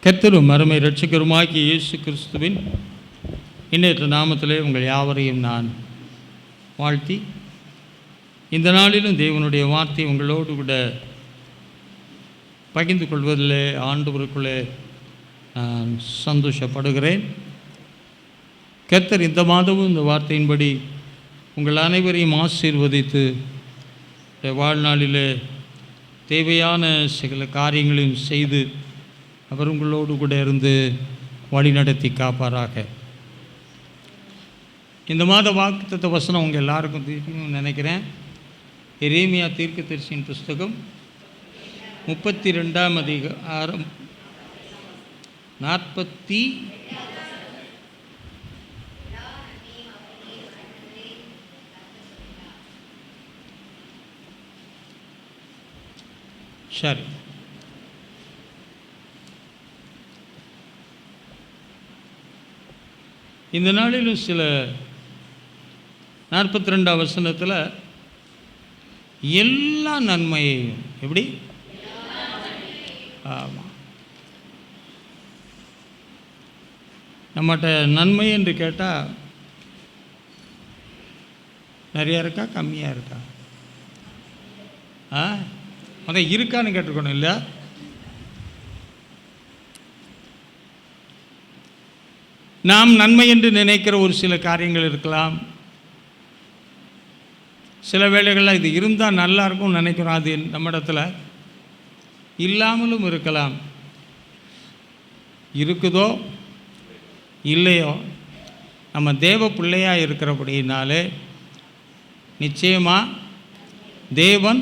கர்த்தரும் அருமை இரட்சகருமாகிய இயேசு கிறிஸ்துவின் இன்னேற்ற நாமத்திலே உங்கள் யாவரையும் நான் வாழ்த்தி, இந்த நாளிலும் தேவனுடைய வார்த்தை உங்களோடு கூட பகிர்ந்து கொள்வதிலே ஆண்டவருக்குள்ளே நான் சந்தோஷப்படுகிறேன். கர்த்தர் இந்த மாதமும் இந்த வார்த்தையின்படி உங்கள் அனைவரையும் ஆசீர்வதித்து வாழ்நாளிலே தேவையான சில காரியங்களையும் செய்து அவர் உங்களோடு கூட இருந்து வழி நடத்தி காப்பாராக. இந்த மாத வாக்குத்தத்த வசனம் உங்கள் எல்லாருக்கும் தெரியும்னு நினைக்கிறேன். எரேமியா தீர்க்கதரிசியின் புஸ்தகம் 32ஆம் அதிகாரம் 40 சரி இந்த நாளிலும் சில 42ஆம் வசனத்தில் எல்லா நன்மையையும் எப்படி ஆமாம் நம்மகிட்ட நன்மை என்று கேட்டால் நிறையா இருக்கா கம்மியாக இருக்கா? அதான் இருக்கான்னு கேட்டுருக்கணும் இல்லை? நாம் நன்மை என்று நினைக்கிற ஒரு சில காரியங்கள் இருக்கலாம். சில வேளைகளில் இது இருந்தால் நல்லா இருக்கும்னு நினைக்கிறோம். அது நம்ம இடத்துல இல்லாமலும் இருக்கலாம். இருக்குதோ இல்லையோ, நம்ம தேவ பிள்ளையாக இருக்கிறபடினாலே நிச்சயமாக தேவன்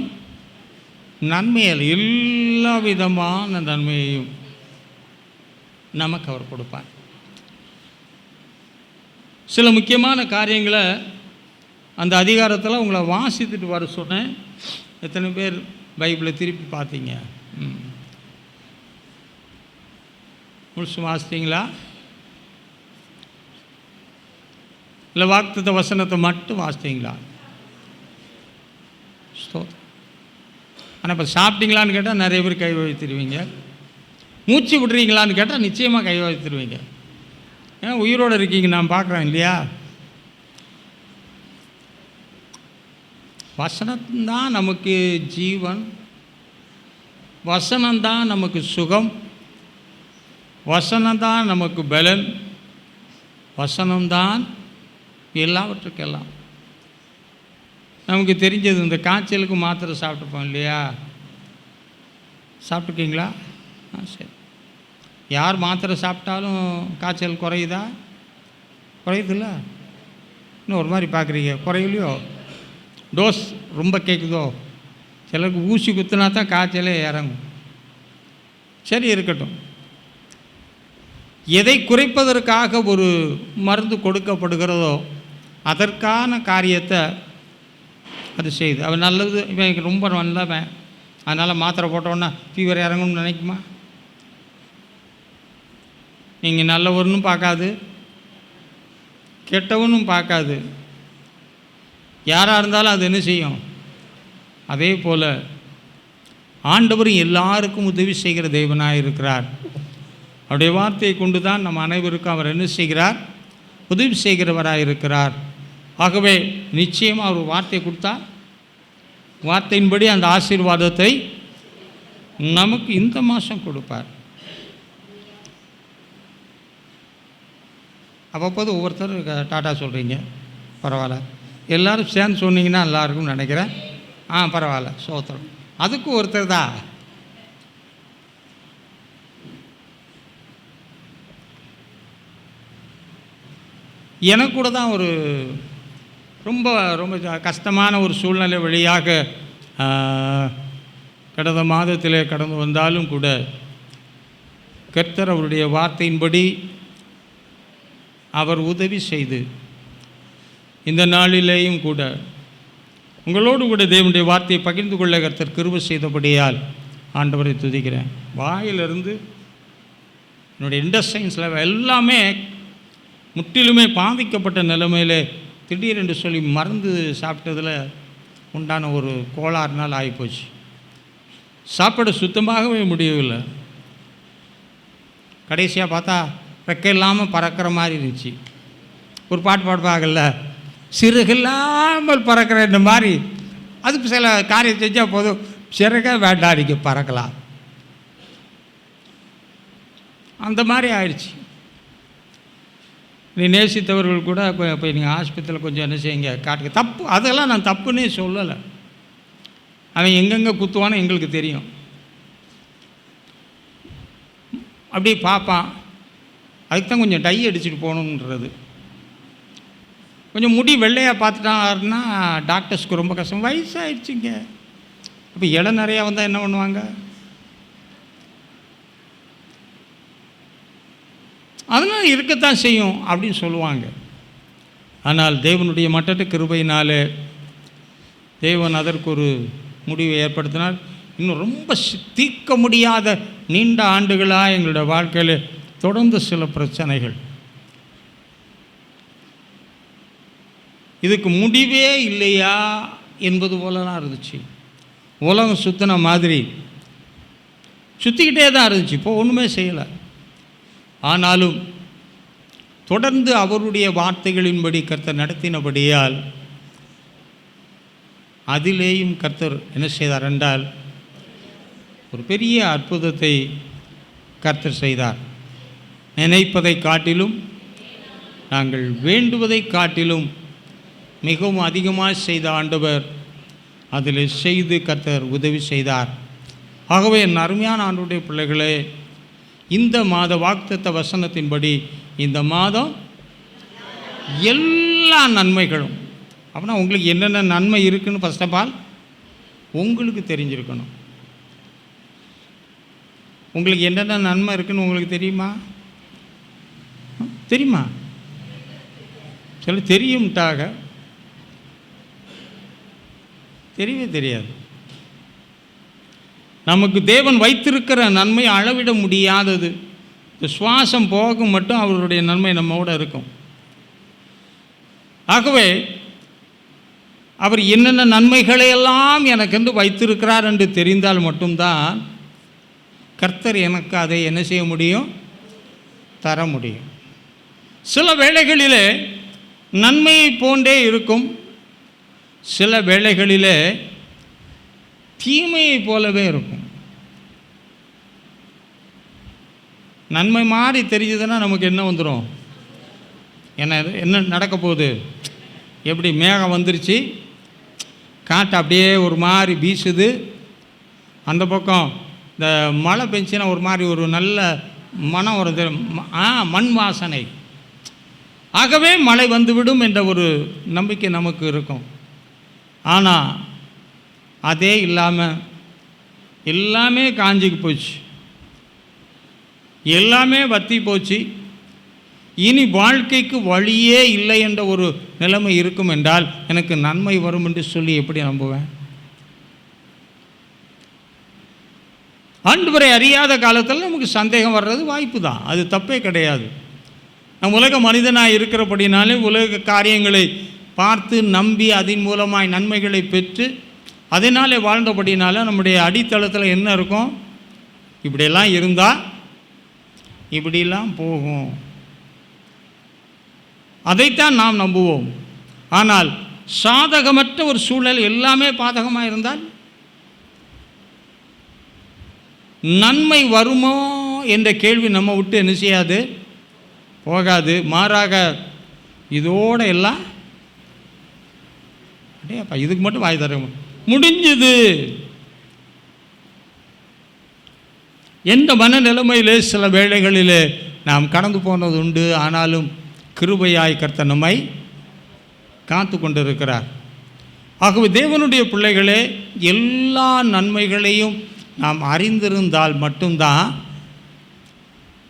நன்மையில் எல்லா விதமான நன்மையையும் நமக்கு அவர் கொடுப்பார். சில முக்கியமான காரியங்களை அந்த அதிகாரத்தில் உங்களை வாசித்துட்டு வர சொன்னேன். எத்தனை பேர் பைபிளை திருப்பி பார்த்தீங்க? முழுசு வாசித்தீங்களா? இல்லை வாக்குத்தத்த வசனத்தை மட்டும் வாசித்தீங்களா? ஆனால் இப்போ சாப்பிட்டீங்களான்னு கேட்டால் நிறைய பேர் கை வைத்திருவீங்க. மூச்சு விடுறீங்களான்னு கேட்டால் நிச்சயமாக கை வைத்திருவீங்க. ஏன்னா உயிரோடு இருக்கீங்க, நான் பார்க்குறேன் இல்லையா? வசனம்தான் நமக்கு ஜீவன், வசனம்தான் நமக்கு சுகம், வசனம்தான் நமக்கு பலன், வசனம்தான் எல்லாவற்றுக்கெல்லாம். நமக்கு தெரிஞ்சது இந்த காய்ச்சலுக்கு மாத்திரை சாப்பிட்டுப்போம் இல்லையா? சாப்பிட்டுருக்கீங்களா? சரி. யார் மாத்திரை சாப்பிட்டாலும் காய்ச்சல் குறையுதா? குறையுதில்ல? இன்னும் ஒரு மாதிரி பார்க்குறீங்க. குறையிலையோ? டோஸ் ரொம்ப கேட்குதோ? சிலருக்கு ஊசி குத்துனா தான் காய்ச்சலே இறங்கும். சரி, இருக்கட்டும். எதை குறைப்பதற்காக ஒரு மருந்து கொடுக்கப்படுகிறதோ அதற்கான காரியத்தை அது செய்யுது. அவன் நல்லது, இவன் ரொம்ப நல்லவன், அதனால் மாத்திரை போட்டோன்னா ஃபீவர் இறங்கணும்னு நினைக்குமா? நீங்கள் நல்லவனும் பார்க்காது, கெட்டவனும் பார்க்காது. யாராக இருந்தாலும் அது என்ன செய்யும்? அதே போல் ஆண்டவரும் எல்லாருக்கும் உதவி செய்கிற தேவனாக இருக்கிறார். அவருடைய வார்த்தையை கொண்டு தான் நம்ம அனைவருக்கும் அவர் என்ன செய்கிறார்? உதவி செய்கிறவராக இருக்கிறார். ஆகவே நிச்சயமாக அவர் வார்த்தை கொடுத்தா வார்த்தையின்படி அந்த ஆசீர்வாதத்தை நமக்கு இந்த மாதம் கொடுப்பார். அவ்வப்போது ஒவ்வொருத்தர் டாட்டா சொல்கிறீங்க, பரவாயில்ல. எல்லோரும் சேர்ந்து சொன்னீங்கன்னா நல்லாயிருக்கும்னு நினைக்கிறேன். பரவாயில்ல, சோத்திரம். அதுக்கும் ஒருத்தர் தான். எனக்கு கூட தான் ஒரு ரொம்ப ரொம்ப கஷ்டமான ஒரு சூழ்நிலை வழியாக கடந்த மாதத்திலே கடந்து வந்தாலும் கூட கர்த்தர் அவருடைய வார்த்தையின்படி அவர் உதவி செய்து இந்த நாளிலேயும் கூட உங்களோடு கூட தேவனுடைய வார்த்தையை பகிர்ந்து கொள்ள கர்த்தர் கிருபை செய்தபடியால் ஆண்டவரை துதிக்கிறேன். வாயிலிருந்து என்னுடைய இன்டெஸ்டைன்ஸில் எல்லாமே முற்றிலுமே பாதிக்கப்பட்ட நிலைமையில் திடீரென்று சொல்லி மருந்து சாப்பிட்டதில் உண்டான ஒரு கோளாறுனால் ஆகிப்போச்சு. சாப்பாடு சுத்தமாகவே முடியவில்லை. கடைசியாக பார்த்தா ரெக்கை இல்லாமல் பறக்கிற மாதிரி இருந்துச்சு. ஒரு பாட்டு பாடுவாங்கல்ல, சிறகில்லாமல் பறக்கிற இந்த மாதிரி. அதுக்கு சில காரியம் செஞ்சால் போதும், சிறக வேண்டாம், நீங்கள் பறக்கலாம். அந்த மாதிரி ஆயிடுச்சு. நீ நேசித்தவர்கள் கூட இப்போ நீங்கள் ஆஸ்பத்திரியில் கொஞ்சம் என்ன செய்யுங்க, காட்டுங்க. தப்பு, அதெல்லாம் நான் தப்புன்னே சொல்லலை. அவன் எங்கெங்கே குத்துவானோ எங்களுக்கு தெரியும். அப்படி பார்ப்பான். அதுக்கு தான் கொஞ்சம் டை அடிச்சுட்டு போகணுன்றது. கொஞ்சம் முடி வெள்ளையாக பார்த்துட்டாருன்னா டாக்டர்ஸ்க்கு ரொம்ப கஷ்டம். வயசாகிடுச்சிங்க. இப்போ இடம் நிறையா வந்தால் என்ன பண்ணுவாங்க? அதனால் இருக்கத்தான் செய்யும் அப்படின்னு சொல்லுவாங்க. ஆனால் தேவனுடைய மட்டற்ற கிருபையினாலே தேவன் அதற்கு ஒரு முடிவை ஏற்படுத்தினார். இன்னும் ரொம்ப தீர்க்க முடியாத நீண்ட ஆண்டுகளாக எங்களுடைய வாழ்க்கையில் தொடர்ந்து சில பிரச்சனைகள், இதுக்கு முடிவே இல்லையா என்பது போலலாம் இருந்துச்சு. உலகம் சுற்றின மாதிரி சுற்றிக்கிட்டே தான் இருந்துச்சு. இப்போ ஒன்றுமே செய்யலை. ஆனாலும் தொடர்ந்து அவருடைய வார்த்தைகளின்படி கர்த்தர் நடத்தினபடியால் அதிலேயும் கர்த்தர் என்ன செய்தார் என்றால் ஒரு பெரிய அற்புதத்தை கர்த்தர் செய்தார். நினைப்பதை காட்டிலும் நாங்கள் வேண்டுவதை காட்டிலும் மிகவும் அதிகமாக செய்த ஆண்டவர் அதில் செய்து கர்த்தர் உதவி செய்தார். ஆகவே என் அருமையான ஆண்டவருடைய பிள்ளைகளே, இந்த மாத வாக்குத்தத்த வசனத்தின்படி இந்த மாதம் எல்லா நன்மைகளும், அப்படின்னா உங்களுக்கு என்னென்ன நன்மை இருக்குதுன்னு ஃபர்ஸ்ட் ஆஃப் ஆல் உங்களுக்கு தெரிஞ்சிருக்கணும். உங்களுக்கு என்னென்ன நன்மை இருக்குதுன்னு உங்களுக்கு தெரியுமா? தெரியுமா? சில தெரியும்ட்டாக தெரியவே தெரியாது. நமக்கு தேவன் வைத்திருக்கிற நன்மை அளவிட முடியாதது. இந்த சுவாசம் போகும் மட்டும் அவருடைய நன்மை நம்மோட இருக்கும். ஆகவே அவர் என்னென்ன நன்மைகளையெல்லாம் எனக்கென்று வைத்திருக்கிறார் என்று தெரிந்தால் மட்டும்தான் கர்த்தர் எனக்கு அதை என்ன செய்ய முடியும், தர முடியும். சில வேளைகளிலே நன்மையை போன்றே இருக்கும், சில வேளைகளிலே தீமையை போலவே இருக்கும். நன்மை மாதிரி தெரிஞ்சதுன்னா நமக்கு என்ன வந்துடும், என்ன நடக்க போகுது, எப்படி மேகம் வந்துருச்சு, காற்று அப்படியே ஒரு மாதிரி வீசுது, அந்த பக்கம் இந்த மழை பெஞ்சுன்னா ஒரு மாதிரி ஒரு நல்ல மனம் வருது, மண் வாசனை. ஆகவே மழை வந்துவிடும் என்ற ஒரு நம்பிக்கை நமக்கு இருக்கும். ஆனால் அதே இல்லாமல் எல்லாமே காஞ்சிக்கு போச்சு, எல்லாமே வற்றி போச்சு, இனி வாழ்க்கைக்கு வழியே இல்லை என்ற ஒரு நிலைமை இருக்கும் என்றால் எனக்கு நன்மை வரும் என்று சொல்லி எப்படி நம்புவேன்? ஆண்டவரை அறியாத காலத்தில் நமக்கு சந்தேகம் வர்றது வாய்ப்பு தான், அது தப்பே கிடையாது. நம் உலக மனிதனாக இருக்கிறபடினாலே உலக காரியங்களை பார்த்து நம்பி அதன் மூலமாய் நன்மைகளை பெற்று அதனாலே வாழ்ந்தபடினால நம்முடைய அடித்தளத்தில் என்ன இருக்கும், இப்படியெல்லாம் இருந்தால் இப்படிலாம் போகும், அதைத்தான் நாம் நம்புவோம். ஆனால் சாதகமற்ற ஒரு சூழல், எல்லாமே பாதகமாக இருந்தால் நன்மை வருமோ என்ற கேள்வி நம்ம விட்டு என்ன செய்யாது, போகாது. மாறாக இதோட எல்லாம் அடேப்பா இதுக்கு மட்டும் வாய் தர முடிஞ்சது எந்த மனநிலைமையிலே சில வேளைகளிலே நாம் கடந்து போனது உண்டு. ஆனாலும் கிருபையாய் கர்த்தர் நம்மை காத்து கொண்டிருக்கிறார். ஆகவே தேவனுடைய பிள்ளைகளே, எல்லா நன்மைகளையும் நாம் அறிந்திருந்தால் மட்டும்தான்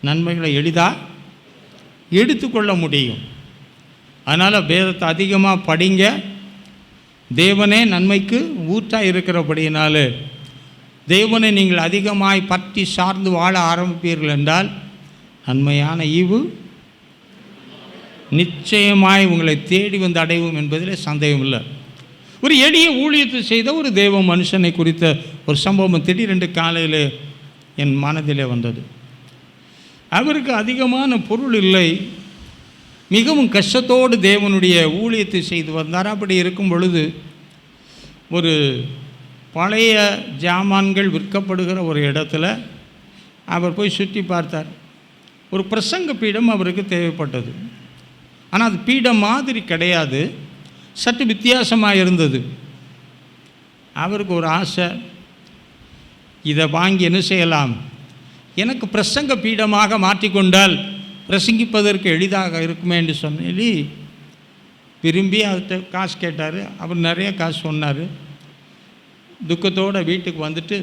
நன்மைகளை எளிதாக எடுத்துக்கொள்ள முடியும். அதனால் வேதத்தை அதிகமாக படிங்க. தேவனே நன்மைக்கு ஊற்றாக இருக்கிறபடியினால தேவனை நீங்கள் அதிகமாய் பற்றி சார்ந்து வாழ ஆரம்பிப்பீர்கள் என்றால் நன்மையான ஈவு நிச்சயமாய் உங்களை தேடி வந்து அடைவோம் என்பதில் சந்தேகம் இல்லை. ஒரு எளிய ஊழியத்தை செய்த ஒரு தேவ மனுஷனை குறித்த ஒரு சம்பவம் திடீரென்று காலையில் என் மனதிலே வந்தது. அவருக்கு அதிகமான பொருள் இல்லை. மிகவும் கஷ்டத்தோடு தேவனுடைய ஊழியத்தை செய்து வந்தார். அப்படி இருக்கும் பொழுது ஒரு பழைய ஜாமான்கள் விற்கப்படுகிற ஒரு இடத்துல அவர் போய் சுற்றி பார்த்தார். ஒரு பிரசங்க பீடம் அவருக்கு தேவைப்பட்டது. ஆனால் அது பீடம் மாதிரி கிடையாது, சற்று வித்தியாசமாக இருந்தது. அவருக்கு ஒரு ஆசை, இதை வாங்கி என்ன செய்யலாம், எனக்கு பிரசங்க பீடமாக மாற்றிக்கொண்டால் பிரசங்கிப்பதற்கு எளிதாக இருக்குமே என்று சொல்லி விரும்பி அவர்கிட்ட காசு கேட்டார். அவர் நிறைய காசு சொன்னார். துக்கத்தோடு வீட்டுக்கு வந்துட்டு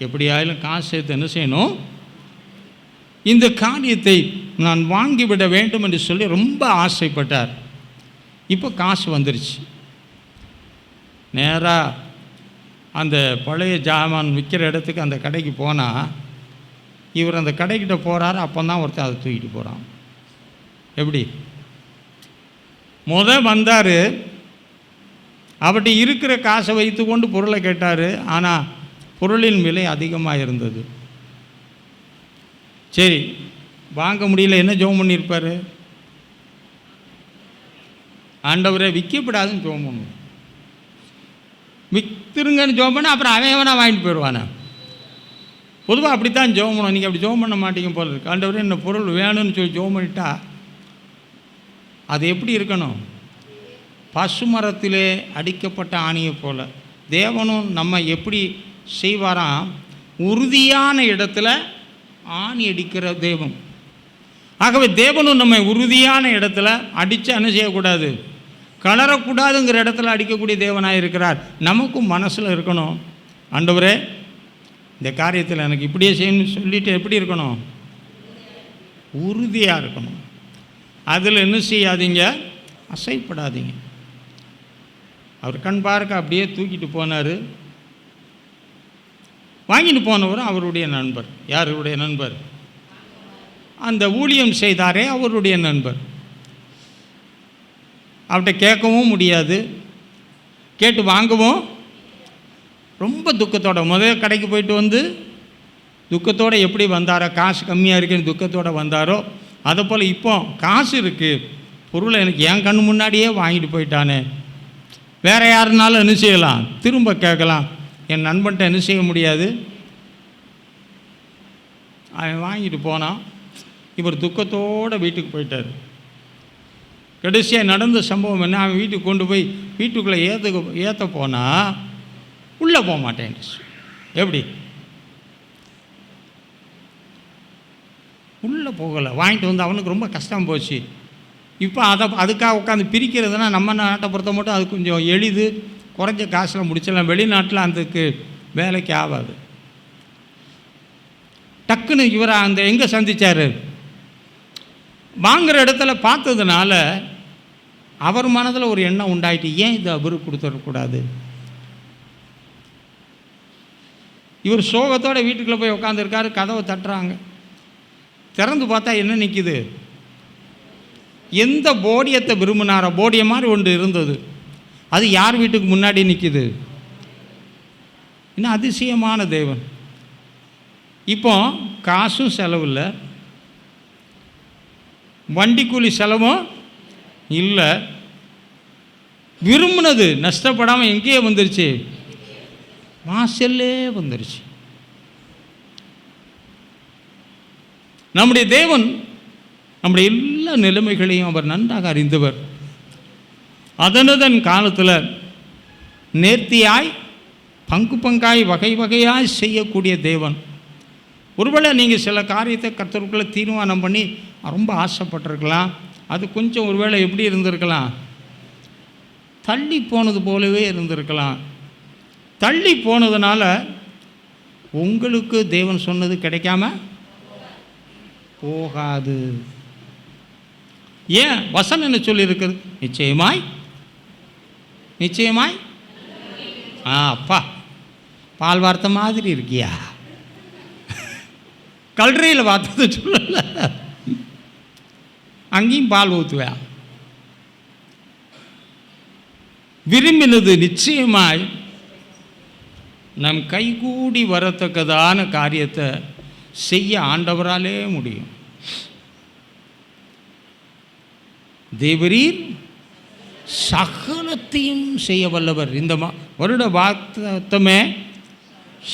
எப்படியாயிலும் காசு சேர்த்து என்ன செய்யணும், இந்த காரியத்தை நான் வாங்கிவிட வேண்டும் என்று சொல்லி ரொம்ப ஆசைப்பட்டார். இப்போ காசு வந்துருச்சு. நேராக அந்த பழைய ஜாமான் விற்கிற இடத்துக்கு அந்த கடைக்கு போனால் இவர் அந்த கடைக்கிட்ட போகிறாரு. அப்போ தான் ஒருத்தர் அதை தூக்கிட்டு போகிறான். எப்படி வந்தார், அவர்கிட்ட இருக்கிற காசை வைத்து கொண்டு பொருளை கேட்டார். ஆனால் பொருளின் விலை அதிகமாக இருந்தது. சரி, வாங்க முடியல, என்ன ஜெபம் பண்ணியிருப்பார், ஆண்டவரை விற்கப்படாதுன்னு ஜெபம் பண்ணுவோம். விற்றுருங்கன்னு ஜெபம் பண்ண அப்புறம் அவன் வாங்கிட்டு போயிடுவானே. பொதுவாக அப்படித்தான் ஜெபம் பண்ணணும். நீங்கள் அப்படி ஜெபம் பண்ண மாட்டீங்க போல இருக்கு. ஆண்டவரே இந்த பொருள் வேணும்னு சொல்லி ஜெபம் பண்ணிட்டா அது எப்படி இருக்கணும், பசுமரத்திலே அடிக்கப்பட்ட ஆணியை போல. தேவனும் நம்ம எப்படி செய்வாராம், உறுதியான இடத்துல ஆணி அடிக்கிற தெய்வம். ஆகவே தேவனும் நம்ம உறுதியான இடத்துல அடித்து என்ன செய்யக்கூடாது, கலரக்கூடாதுங்கிற இடத்துல அடிக்கக்கூடிய தேவனாக இருக்கிறார். நமக்கும் மனசில் இருக்கணும், ஆண்டவரே இந்த காரியத்தில் எனக்கு இப்படியே செய்யணும்னு சொல்லிட்டு எப்படி இருக்கணும், உறுதியாக இருக்கணும். அதில் என்ன செய்யாதீங்க, அசைப்படாதீங்க. அவர் கண் பார்க்க அப்படியே தூக்கிட்டு போனார். வாங்கிட்டு போனவர் அவருடைய நண்பர். யாருடைய நண்பர், அந்த ஊழியம் செய்தாரே அவருடைய நண்பர். அவர்கிட்ட கேட்கவும் முடியாது, கேட்டு வாங்கவும் ரொம்ப துக்கத்தோட முதல் கடைக்கு போயிட்டு வந்து துக்கத்தோடு எப்படி வந்தாரோ, காசு கம்மியாக இருக்குன்னு துக்கத்தோடு வந்தாரோ, அதை போல் இப்போ காசு இருக்குது, பொருளை எனக்கு என் கண்ணு முன்னாடியே வாங்கிட்டு போயிட்டானே, வேறு யாருனாலும் என்ன செய்யலாம், திரும்ப கேட்கலாம், என் நண்பன்ட்ட என்ன செய்ய முடியாது. அவன் வாங்கிட்டு போனான். இவர் துக்கத்தோடு வீட்டுக்கு போயிட்டார். கடைசியாக நடந்த சம்பவம் என்ன, அவன் வீட்டுக்கு கொண்டு போய் வீட்டுக்குள்ளே ஏற்ற போனால் உள்ளே போக மாட்டேன். எப்படி உள்ளே போகலை, வாங்கிட்டு வந்து அவனுக்கு ரொம்ப கஷ்டம் போச்சு. இப்போ அதுக்காக உட்காந்து பிரிக்கிறதுனா நம்ம நாட்டை பொறுத்த மட்டும் அது கொஞ்சம் எளிது, குறைஞ்ச காசில் முடிச்சிடலாம். வெளிநாட்டில் அதுக்கு வேலைக்கு ஆகாது. டக்குன்னு இவரை அந்த எங்கே சந்தித்தார், வாங்குகிற இடத்துல பார்த்ததுனால அவர் மனதில் ஒரு எண்ணம் உண்டாயிட்டு, ஏன் இது அவருக்கு கொடுத்துடக்கூடாது. இவர் சோகத்தோடு வீட்டுக்குள்ளே போய் உட்காந்துருக்காரு. கதவை தட்டுறாங்க. திறந்து பார்த்தா என்ன நிற்கிது, எந்த போடியத்தை விரும்பினாரோ போடிய மாதிரி ஒன்று இருந்தது, அது யார் வீட்டுக்கு முன்னாடி நிற்கிது. இன்னும் அதிசயமான தேவன். இப்போ காசும் செலவில்லை, வண்டி கூலி செலவும் இல்லை, விரும்பினது நஷ்டப்படாமல் எங்கேயே வந்துருச்சு, வாசல்லே வந்துருச்சு. நம்முடைய தேவன் நம்முடைய எல்லா நிலைமைகளையும் அவர் நன்றாக அறிந்தவர். அதனதன் காலத்தில் நேர்த்தியாய் பங்கு பங்காய் வகை வகையாய் செய்யக்கூடிய தேவன். ஒருவேளை நீங்கள் சில காரியத்தை கர்த்தருக்குள்ளே தீர்மானம் பண்ணி ரொம்ப ஆசைப்பட்டிருக்கலாம், அது கொஞ்சம் ஒருவேளை எப்படி இருந்திருக்கலாம், தள்ளி போனது போலவே இருந்திருக்கலாம். தள்ளி போனதுனால உங்களுக்கு தேவன் சொன்னது கிடைக்காம போகாது. ஏன் வசனம் என்ன சொல்லியிருக்குது, நிச்சயமாய் நிச்சயமாய். அப்பா பால் வார்த்தை மாதிரி இருக்கியா, கல்றையில் வார்த்தை சொல்லல, அங்கேயும் பால் ஊற்றுவேன். விரும்பினது நிச்சயமாய் நம் கைகூடி வரத்தக்கதான காரியத்தை செய்ய ஆண்டவராலே முடியும். தேவரீர் சகலத்தையும் செய்ய வல்லவர். இந்த வருட வார்த்தமே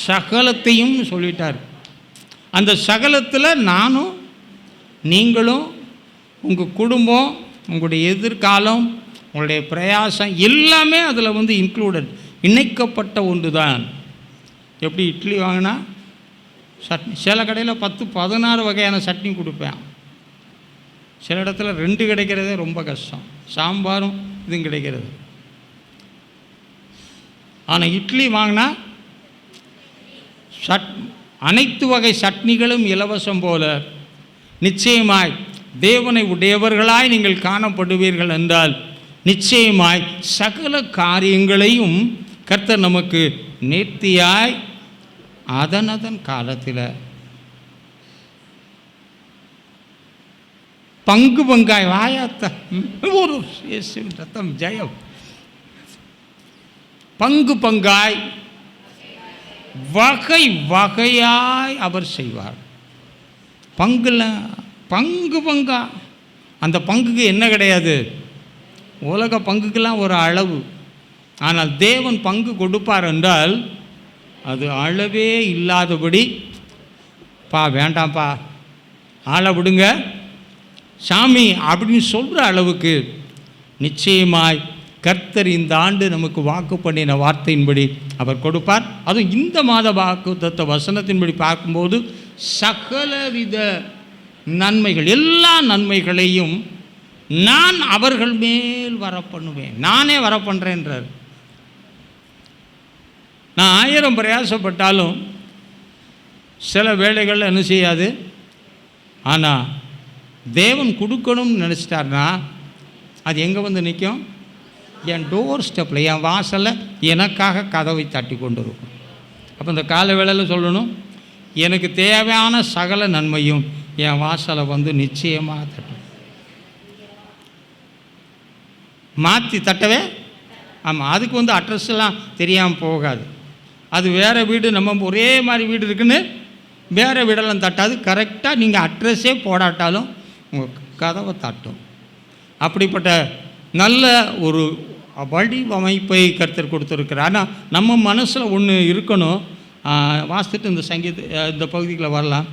சகலத்தையும் சொல்லிட்டார். அந்த சகலத்தில் நானும் நீங்களும் உங்கள் குடும்பம், உங்களுடைய எதிர்காலம், உங்களுடைய பிரயாசம் எல்லாமே அதில் இன்க்ளூடட், இணைக்கப்பட்ட ஒன்று தான். எப்படி இட்லி வாங்கினா சட்னி, சில கடையில் 10-16 வகையான சட்னி கொடுப்பேன். சில இடத்துல 2 கிடைக்கிறதே ரொம்ப கஷ்டம், சாம்பாரும் இதுவும் கிடைக்கிறது. ஆனால் இட்லி வாங்கினா அனைத்து வகை சட்னிகளும் இலவசம் போல நிச்சயமாய் தேவனை உடையவர்களாய் நீங்கள் காணப்படுவீர்கள் என்றால் நிச்சயமாய் சகல காரியங்களையும் கர்த்தர் நமக்கு நேர்த்தியாய் அதன் காலத்தில் பங்கு பங்காய் வாயாத்த ஒரு ரத்தம் ஜெயம் பங்கு பங்காய் வகை வகையாய் அவர் செய்வார். பங்கு பங்கா, அந்த பங்குக்கு என்ன கிடையாது, உலக பங்குக்கெல்லாம் ஒரு அளவு. ஆனால் தேவன் பங்கு கொடுப்பார் என்றால் அது அளவே இல்லாதபடி, வேண்டாம்ப்பா ஆளை விடுங்க சாமி அப்படின்னு சொல்கிற அளவுக்கு நிச்சயமாய் கர்த்தர் இந்த ஆண்டு நமக்கு வாக்கு பண்ணின வார்த்தையின்படி அவர் கொடுப்பார். அதுவும் இந்த மாத வாக்குத்தத்த வசனத்தின்படி பார்க்கும்போது சகலவித நன்மைகள், எல்லா நன்மைகளையும் நான் அவர்கள் மேல் வர பண்ணுவேன். நானே வர பண்ணுறேன்றார். நான் 1000 பிரயாசப்பட்டாலும் சில வேளைகளில் என்ன செய்யாது. ஆனால் தேவன் கொடுக்கணும்னு நினச்சிட்டார்னா அது எங்கே நிற்கும், என் டோர் ஸ்டெப்பில், என் வாசலில் எனக்காக கதவை தட்டி கொண்டு இருக்கும். அப்போ இந்த கால வேளையில் சொல்லணும், எனக்கு தேவையான சகல நன்மையும் என் வாசலை நிச்சயமாக தட்டும். மாற்றி தட்டவே, ஆமாம், அதுக்கு அட்ரஸ் எல்லாம் தெரியாமல் போகாது. அது வேறு வீடு, நம்ம ஒரே மாதிரி வீடு இருக்குன்னு வேறு வீடெல்லாம் தட்டாது. கரெக்டாக நீங்கள் அட்ரஸே போடாட்டாலும் உங்கள் கதவை தட்டும். அப்படிப்பட்ட நல்ல ஒரு வடிவமைப்பை கர்த்தர் கொடுத்துருக்கிறார். ஆனால் நம்ம மனசில் ஒன்று இருக்கணும். வாசித்துட்டு இந்த பகுதிகளில் வரலாம்.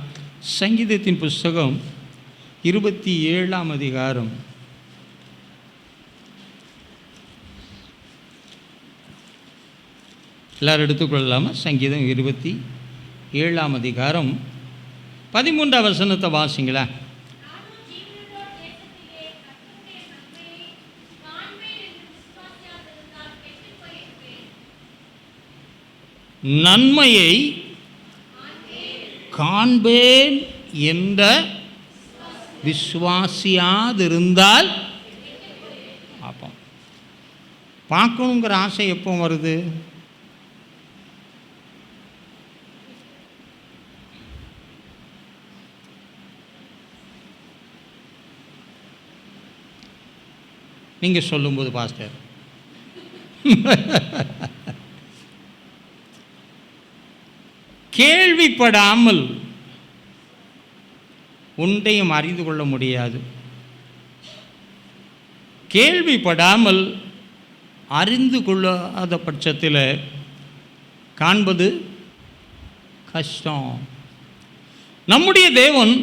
சங்கீதத்தின் புஸ்தகம் 27ஆம் அதிகாரம் எல்லோரும் எடுத்துக்கொள்ளலாமா? சங்கீதம் 27ஆம் அதிகாரம் 13ஆம் வசனத்தை வாசிங்களா. நன்மையை காண்பேன் என்ற விசுவாசியாதிருந்தால், அப்போ பார்க்கணுங்கிற ஆசை எப்போ வருது? நீங்கள் சொல்லும்போது பாஸ்டர் கேள்விப்படாமல் ஒன்றையும் அறிந்து கொள்ள முடியாது. கேள்விப்படாமல் அறிந்து கொள்ளாத பட்சத்தில் காண்பது கஷ்டம். நம்முடைய தேவன்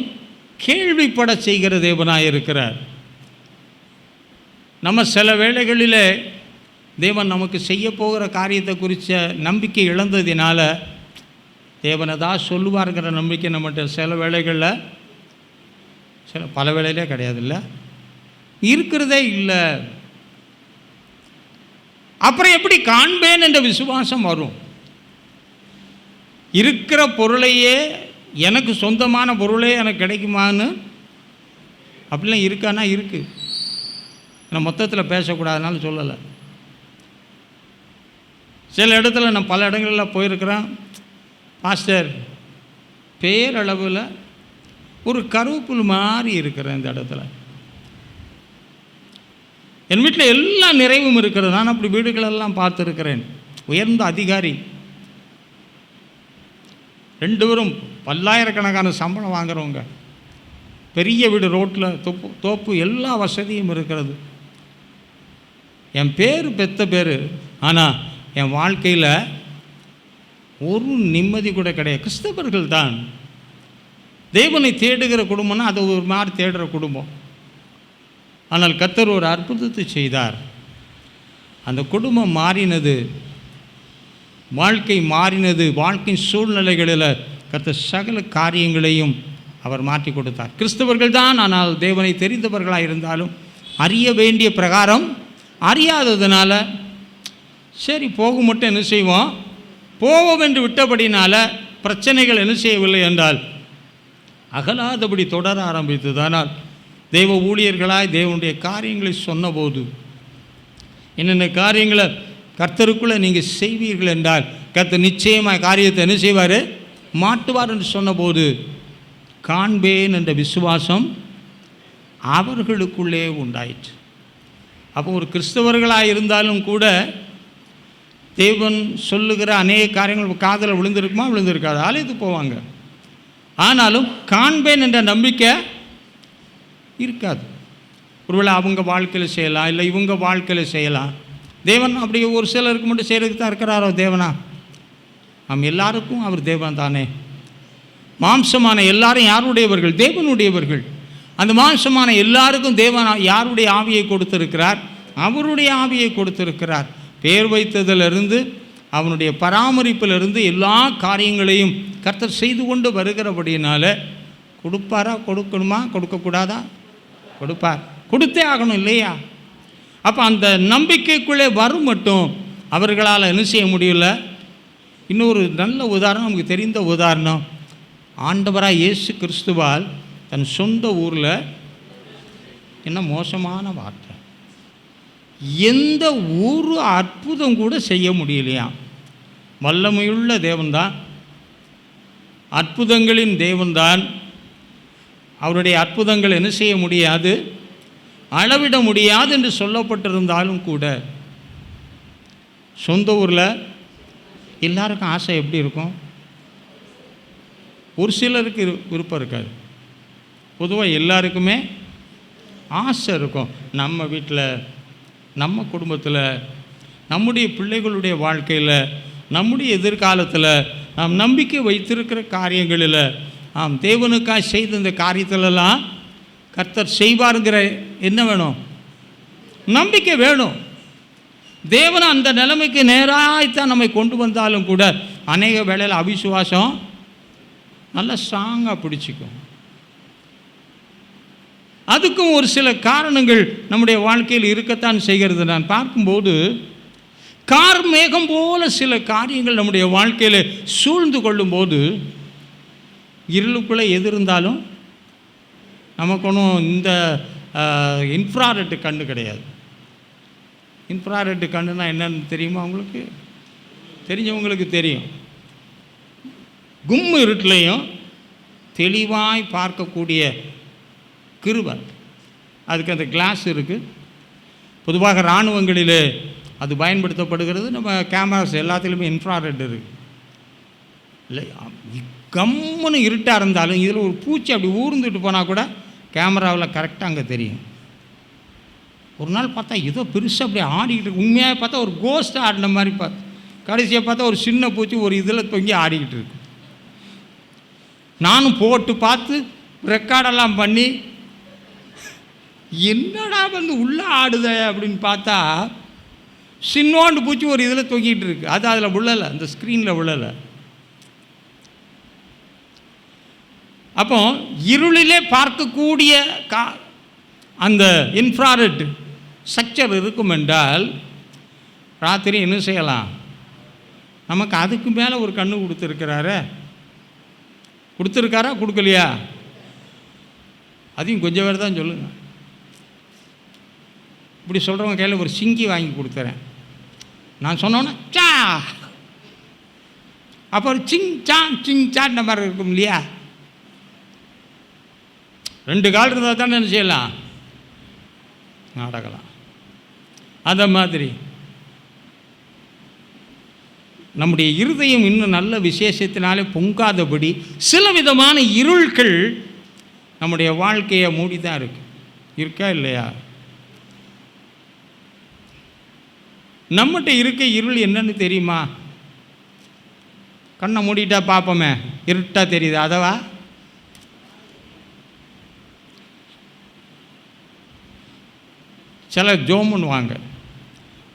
கேள்விப்பட செய்கிற தேவனாக இருக்கிறார். நம்ம சில வேளைகளில் தேவன் நமக்கு செய்ய போகிற காரியத்தை குறித்த நம்பிக்கை இழந்ததினால தேவனை தான் சொல்லுவாருங்கிற நம்பிக்கை நம்மகிட்ட சில வேளைகளில், பல வேளையிலே கிடையாது, இல்லை இருக்கிறதே இல்லை. அப்புறம் எப்படி காண்பேன் என்ற விசுவாசம் வரும்? இருக்கிற பொருளையே, எனக்கு சொந்தமான பொருளே எனக்கு கிடைக்குமான்னு அப்படிலாம் இருக்கானா? இருக்குது. நான் மொத்தத்தில் பேசக்கூடாதுனால சொல்லலை. சில இடத்துல நான் பல இடங்களில் போயிருக்கிறேன். பாஸ்டர், பேரளவில் ஒரு கருவேப்பில் மாதிரி இருக்கிறேன் இந்த இடத்துல. என் வீட்டில் எல்லா நிறைவும் இருக்கிறது. நான் அப்படி வீடுகளெல்லாம் பார்த்துருக்கிறேன். உயர்ந்த அதிகாரி, 2 பேரும் பல்லாயிரக்கணக்கான சம்பளம் வாங்குறவங்க, பெரிய வீடு, ரோட்டில் தோப்பு எல்லா வசதியும் இருக்கிறது. என் பேர் பெத்த பேர், ஆனால் என் வாழ்க்கையில் ஒரு நிம்மதி கூட கிடையாது. கிறிஸ்தவர்கள் தான். தேவனை தேடுகிற குடும்பம்னா அது ஒரு மாதிரி தேடுற குடும்பம். ஆனால் கர்த்தர் ஒரு அற்புதத்தை செய்தார். அந்த குடும்பம் மாறினது, வாழ்க்கை மாறினது. வாழ்க்கை சூழ்நிலைகளில் கர்த்தர் சகல காரியங்களையும் அவர் மாற்றி கொடுத்தார். கிறிஸ்தவர்கள் தான், ஆனால் தேவனை தெரிந்தவர்களாக இருந்தாலும் அறிய வேண்டிய பிரகாரம் அறியாததுனால சரி போக மட்டும் என்ன செய்வோம், போவோம் என்று விட்டபடினால பிரச்சனைகள் என்ன செய்யவில்லை என்றால் அகலாதபடி தொடர ஆரம்பித்தது. ஆனால் தெய்வ ஊழியர்களாய் தேவனுடைய காரியங்களை சொன்னபோது, என்னென்ன காரியங்களை கர்த்தருக்குள்ளே நீங்கள் செய்வீர்கள் என்றால் கர்த்தர் நிச்சயமாக காரியத்தை என்ன செய்வார், மாட்டுவார் என்று சொன்னபோது காண்பேன் என்ற விசுவாசம் அவர்களுக்குள்ளே உண்டாயிற்று. அப்போ ஒரு கிறிஸ்தவர்களாக இருந்தாலும் கூட தேவன் சொல்லுகிற அநேக காரியங்கள் காதில் விழுந்திருக்குமா, விழுந்திருக்காது, ஆலயத்துக்கு போவாங்க. ஆனாலும் காண்பேன் என்ற நம்பிக்கை இருக்காது. ஒருவேளை அவங்க வாழ்க்கையில் செய்யலாம், இல்லை இவங்க வாழ்க்கையில் செய்யலாம். தேவன் அப்படி ஒரு சிலருக்கு மட்டும் செய்கிறதுக்கு தான் இருக்கிறாரோ தேவனா? நாம் எல்லாருக்கும் அவர் தேவன் தானே. மாம்சமான எல்லாரும் யாருடையவர்கள்? தேவனுடையவர்கள். அந்த மாம்சமான எல்லாருக்கும் தேவன் யாருடைய ஆவியை கொடுத்திருக்கிறார்? அவருடைய ஆவியை கொடுத்திருக்கிறார். பேர் வைத்ததிலிருந்து அவனுடைய பராமரிப்பிலிருந்து எல்லா காரியங்களையும் கர்த்தர் செய்து கொண்டு வருகிறபடியினால கொடுப்பாரா, கொடுக்கணுமா, கொடுக்கக்கூடாதா? கொடுப்பார், கொடுத்தே ஆகணும் இல்லையா? அப்போ அந்த நம்பிக்கைக்குள்ளே வரும் மட்டும் அவர்களால் என்ன செய்ய முடியல. இன்னொரு நல்ல உதாரணம், நமக்கு தெரிந்த உதாரணம், ஆண்டவராக இயேசு கிறிஸ்துவால் தன் சொந்த ஊரில், என்ன மோசமான வார்த்தை, எந்த ஒரு அற்புதம் கூட செய்ய முடியலையா. வல்லமையுள்ள தேவன்தான், அற்புதங்களின் தேவன்தான். அவருடைய அற்புதங்கள் என்ன செய்ய முடியாது, அளவிட முடியாது என்று சொல்லப்பட்டிருந்தாலும் கூட சொந்த ஊரில் எல்லாருக்கும் ஆசை எப்படி இருக்கும்? ஒரு சிலருக்கு விருப்பம் இருக்காது. பொதுவாக எல்லாருக்குமே ஆசை இருக்கும். நம்ம வீட்டில், நம்ம குடும்பத்தில், நம்முடைய பிள்ளைகளுடைய வாழ்க்கையில், நம்முடைய எதிர்காலத்தில் நாம் நம்பிக்கை வைத்திருக்கிற காரியங்களில், நாம் தேவனுக்காக செய்த இந்த காரியத்திலெல்லாம் கர்த்தர் செய்வாருங்கிற என்ன வேணும், நம்பிக்கை வேணும். தேவன் அந்த நிலைமைக்கு நேராகத்தான் நம்மை கொண்டு வந்தாலும் கூட அநேக வேளையில் அவிசுவாசம் நல்லா ஸ்ட்ராங்காக பிடிச்சிக்கும். அதுக்கும் ஒரு சில காரணங்கள் நம்முடைய வாழ்க்கையில் இருக்கத்தான் செய்கிறது. நான் பார்க்கும்போது கார் மேகம் போல சில காரியங்கள் நம்முடைய வாழ்க்கையில் சூழ்ந்து கொள்ளும்போது, இருளுக்குள்ளே எது இருந்தாலும் நமக்கு ஒன்றும் இந்த இன்ஃப்ராரெட்டு கண்ணு கிடையாது. இன்ஃப்ராரெட்டு கண்ணுனா என்னன்னு தெரியுமா உங்களுக்கு? தெரிஞ்சவங்களுக்கு தெரியும். கும்மு இருட்டிலையும் தெளிவாய் பார்க்கக்கூடிய கிருபை, அதுக்கு அந்த கிளாஸ் இருக்குது. பொதுவாக இராணுவங்களில் அது பயன்படுத்தப்படுகிறது. நம்ம கேமராஸ் எல்லாத்துலேயுமே இன்ஃப்ராரெட் இருக்குது இல்லை. கம்முன்னு இருட்டாக இருந்தாலும் இதில் ஒரு பூச்சி அப்படி ஊர்ந்துட்டு போனால் கூட கேமராவில் கரெக்டாக அங்கே தெரியும். ஒரு நாள் பார்த்தா ஏதோ பெருசாக அப்படி ஆடிக்கிட்டு இருக்கு. உண்மையாக பார்த்தா ஒரு கோஸ்ட் ஆடின மாதிரி பார்த்து, கடைசியாக பார்த்தா ஒரு சின்ன பூச்சி ஒரு இதில் தொங்கி ஆடிக்கிட்டு இருக்கு. நானும் போட்டு பார்த்து ரெக்கார்டெல்லாம் பண்ணி, என்னடா வந்து உள்ளே ஆடுத அப்படின்னு பார்த்தா சின்னோண்டு பூச்சி ஒரு இதில் தொங்கிட்டு இருக்கு. அது அதில் விழலை, அந்த ஸ்க்ரீனில் விழலை. அப்போ இருளிலே பார்க்கக்கூடிய அந்த இன்ஃப்ராரெட் ஸ்ட்ரக்சர் இருக்கும் என்றால் ராத்திரி என்ன செய்யலாம், நமக்கு அதுக்கு மேலே ஒரு கண்ணு கொடுத்துருக்கிறாரே, கொடுத்துருக்காரா கொடுக்கலையா? அதையும் கொஞ்சம் பேர் தான் சொல்லுங்கள். இப்படி சொல்கிறவங்க கையில் ஒரு சிங்கி வாங்கி கொடுத்துறேன், நான் சொன்னோன்னே சா, அப்போ ஒரு சிங் சான்ற மாதிரி இருக்கும் இல்லையா? 2 கால் இருந்தால் தானே என்ன செய்யலாம், நடக்கலாம். அந்த மாதிரி நம்முடைய இருதயம் இன்னும் நல்ல விசேஷத்தினாலே பொங்காதபடி சில விதமான இருள்கள் நம்முடைய வாழ்க்கையை மூடி தான் இருக்கா இல்லையா? நம்மகிட்ட இருக்க இருள் என்னன்னு தெரியுமா? கண்ணை மூடிட்டா பார்ப்போமே, இருட்டா தெரியுது. அதவா சில ஜோம் பண்ணுவாங்க,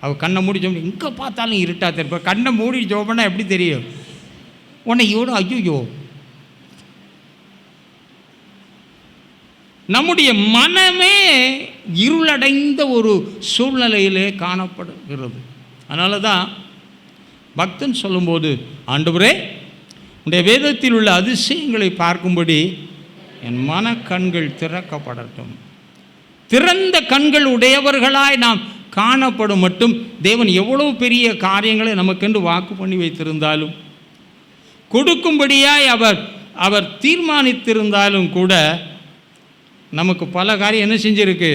அவ கண்ணை மூடி ஜோம், எங்கே பார்த்தாலும் இருட்டா தெரியும். கண்ணை மூடி ஜோம் பண்ணால் எப்படி தெரியும்? உன்னை இவனும் ஐயோ. நம்முடைய மனமே இருளடைந்த ஒரு சூழ்நிலையிலே காணப்படுகிறது. அதனால தான் பக்தன் சொல்லும்போது, ஆண்டவரே உடைய வேதத்தில் உள்ள அதிசயங்களை பார்க்கும்படி என் மனக்கண்கள் திறக்கப்படட்டும். திறந்த கண்கள் உடையவர்களாய் நாம் காணப்படும் மட்டும் தேவன் எவ்வளவு பெரிய காரியங்களை நமக்கென்று வாக்கு பண்ணி வைத்திருந்தாலும், கொடுக்கும்படியாய் அவர் தீர்மானித்திருந்தாலும் கூட நமக்கு பல காரியம் என்ன செஞ்சிருக்கு?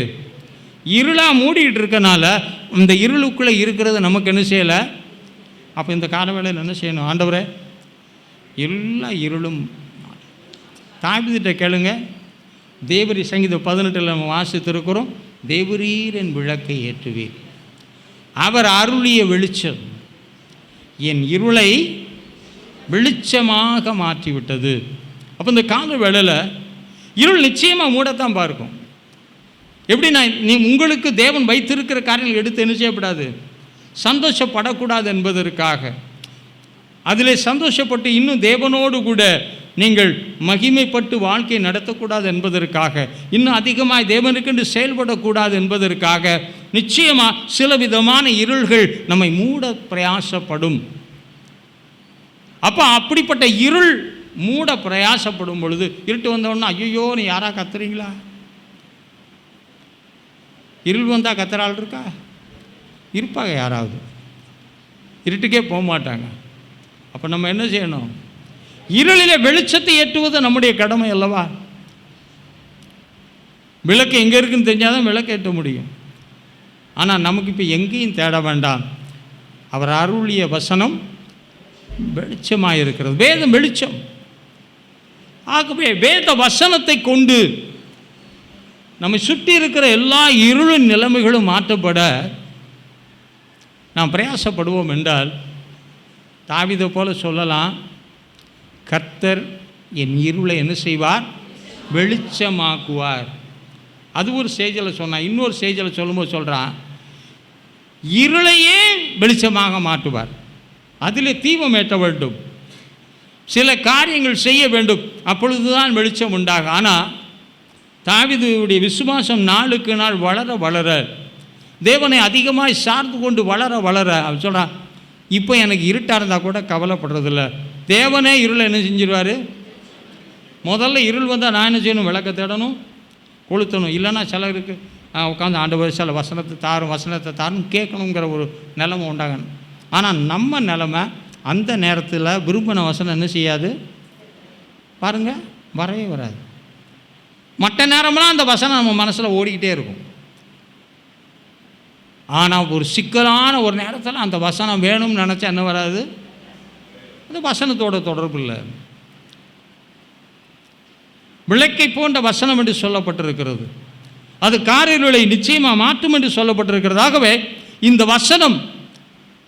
இருளாக மூடிட்டு இருக்கனால இந்த இருளுக்குள்ளே இருக்கிறது நமக்கு என்ன செய்யலை. அப்போ இந்த காலவேளையில் என்ன செய்யணும்? ஆண்டவரே எல்லா இருளும் தாவீதுகிட்ட கேளுங்க. தேவரி சங்கீதம் 18 நம்ம வாசித்திருக்கிறோம். தேவரீர் என் விளக்கை ஏற்றுவீர், அவர் அருளிய வெளிச்சம் என் இருளை வெளிச்சமாக மாற்றிவிட்டது. அப்போ இந்த கால வேளையில் இருள் நிச்சயமாக மூடத்தான் பார்க்கும். எப்படின்னா, உங்களுக்கு தேவன் வைத்திருக்கிற காரியங்கள் எடுத்து என்ன செய்யப்படாது, சந்தோஷப்படக்கூடாது என்பதற்காக, அதில் சந்தோஷப்பட்டு இன்னும் தேவனோடு கூட நீங்கள் மகிமைப்பட்டு வாழ்க்கையை நடத்தக்கூடாது என்பதற்காக, இன்னும் அதிகமாக தேவனுக்கென்று செயல்படக்கூடாது என்பதற்காக நிச்சயமாக சில விதமான இருள்கள் நம்மை மூட பிரயாசப்படும். அப்போ அப்படிப்பட்ட இருள் மூட பிரயாசப்படும் பொழுது, இருட்டு வந்தோடனே ஐயோ நீ யாரா கத்துறீங்களா? இருள் வந்தால் கத்துறாள் இருக்கா? இருப்பாங்க யாராவது, இருட்டுக்கே போக மாட்டாங்க. அப்போ நம்ம என்ன செய்யணும்? இருளில் வெளிச்சத்தை ஏற்றுவது நம்முடைய கடமை அல்லவா? விளக்கு எங்கே இருக்குன்னு தெரிஞ்சால் தான் விளக்கு ஏற்ற முடியும். ஆனால் நமக்கு இப்போ எங்கேயும் தேட வேண்டாம். அவர் அருளிய வசனம் வெளிச்சமாக இருக்கிறது. வேதம் வெளிச்சம். ஆகவே வேத வசனத்தை கொண்டு நம்மை சுற்றி இருக்கிற எல்லா இருளின் நிலைமைகளும் மாற்றப்பட நாம் பிரயாசப்படுவோம் என்றால், தாவீதை போல சொல்லலாம், கர்த்தர் என் இருளை என்ன செய்வார்? வெளிச்சமாக்குவார். அது ஒரு ஸ்டேஜில் சொன்னான். இன்னொரு ஸ்டேஜில் சொல்லும்போது சொல்கிறான், இருளையே வெளிச்சமாக மாற்றுவார். அதில் தீபம் ஏற்ற வேண்டும், சில காரியங்கள் செய்ய வேண்டும், அப்பொழுதுதான் வெளிச்சம் உண்டாகும். ஆனால் தாவீதுடைய விசுவாசம் நாளுக்கு நாள் வளர வளர, தேவனை அதிகமாக சார்ந்து கொண்டு வளர வளர அவர் சொல்கிறான், இப்போ எனக்கு இருட்டாக இருந்தால் கூட கவலைப்படுறதில்ல, தேவனே இருளை என்ன செஞ்சிருவார்? முதல்ல இருள் வந்தால் நான் என்ன செய்யணும்? விளக்க தேடணும், கொளுத்தணும். இல்லைன்னா சிலருக்கு உட்காந்து ஆண்டவர் சில வசனத்தை தாரும் கேட்கணுங்கிற ஒரு நிலைமை உண்டாகணும். ஆனால் நம்ம நிலைமை அந்த நேரத்தில் விரும்பின வசனம் என்ன செய்யாது பாருங்கள், வரவே வராது. மற்ற நேரம்லாம் அந்த வசனம் நம்ம மனசில் ஓடிக்கிட்டே இருக்கும். ஆனால் ஒரு சிக்கலான ஒரு நேரத்தில் அந்த வசனம் வேணும்னு நினச்சா என்ன வராது? அந்த வசனத்தோட தொடர்பு இல்லை. விளக்கை போன்ற வசனம் என்று சொல்லப்பட்டிருக்கிறது. அது காரிருளை நிச்சயமாக மாற்றும் என்று சொல்லப்பட்டிருக்கிறதாகவே இந்த வசனம்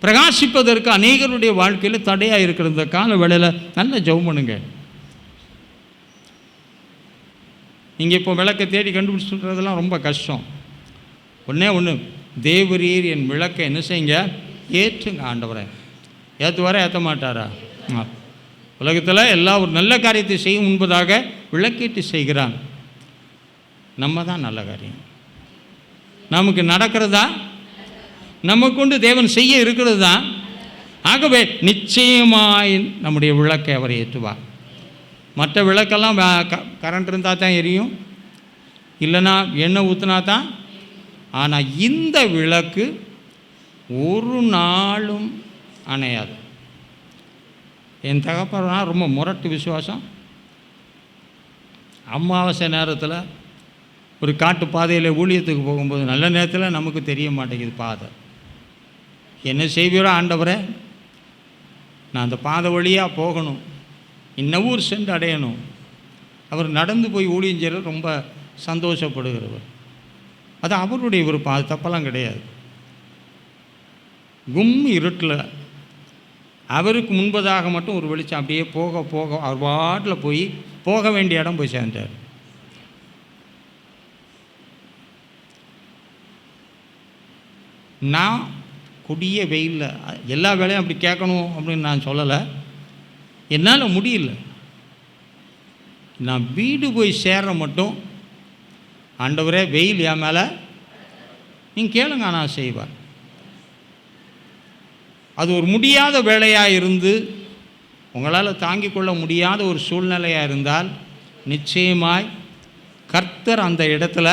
பிரகாசிப்பதற்கு அநேகருடைய வாழ்க்கையில் தடையாக இருக்கிற இந்த கால வேளையில் நல்ல ஜெபம் பண்ணுங்க. நீங்கள் இப்போ விளக்கை தேடி கண்டுபிடிச்சுன்றதெல்லாம் ரொம்ப கஷ்டம். ஒன்று தேவரீர் என் விளக்கை என்ன செய்யுங்க? ஏற்றுங்க. ஆண்டவரை ஏற்றுவாரா ஏற்ற மாட்டாரா? உலகத்தில் எல்லா ஒரு நல்ல காரியத்தை செய்யும் முன்பதாக விளக்கேற்றி செய்கிறான். நம்ம தான் நல்ல காரியம் நமக்கு நடக்கிறதா, நம்ம கொண்டு தேவன் செய்ய இருக்கிறது தான். ஆகவே நிச்சயமாய் நம்முடைய விளக்கை அவர் ஏற்றுவார். மற்ற விளக்கெல்லாம் கரண்ட் இருந்தால் தான் எரியும், இல்லைன்னா எண்ணெய் ஊற்றினா தான். ஆனால் இந்த விளக்கு ஒரு நாளும் அணையாது. என் தகப்பனா ரொம்ப முரட்டு விசுவாசம். அமாவாசை நேரத்தில் ஒரு காட்டு பாதையில் ஊழியத்துக்கு போகும்போது நல்ல நேரத்தில் நமக்கு தெரிய மாட்டேங்குது பாதை. என்ன செய்வீரோ ஆண்டவரே, நான் அந்த பாதை வழியாக போகணும், இன்னவூர் சென்று அடையணும். அவர் நடந்து போய் ஊழியம் செய்கிற ரொம்ப சந்தோஷப்படுகிறவர். அது அவருடைய விருப்பம், அது தப்பெல்லாம் கிடையாது. இருட்டில் அவருக்கு முன்பதாக மட்டும் ஒரு வெளிச்சம் அப்படியே போக போக அவர் வாட்டில் போய் போக வேண்டிய இடம் போய் சேர்ந்தார். நான் கொடிய வெயிலில் எல்லா வேலையும் அப்படி கேட்கணும் அப்படின்னு நான் சொல்லலை, என்னால் முடியல. நான் வீடு போய் சேர்ற மட்டும், ஆண்டவரே வெயில் என் மேலே நீங்கள் கேளுங்க நான் செய்வார். அது ஒரு முடியாத வேலையாக இருந்து உங்களால் தாங்கிக் கொள்ள முடியாத ஒரு சூழ்நிலையாக இருந்தால் நிச்சயமாய் கர்த்தர் அந்த இடத்துல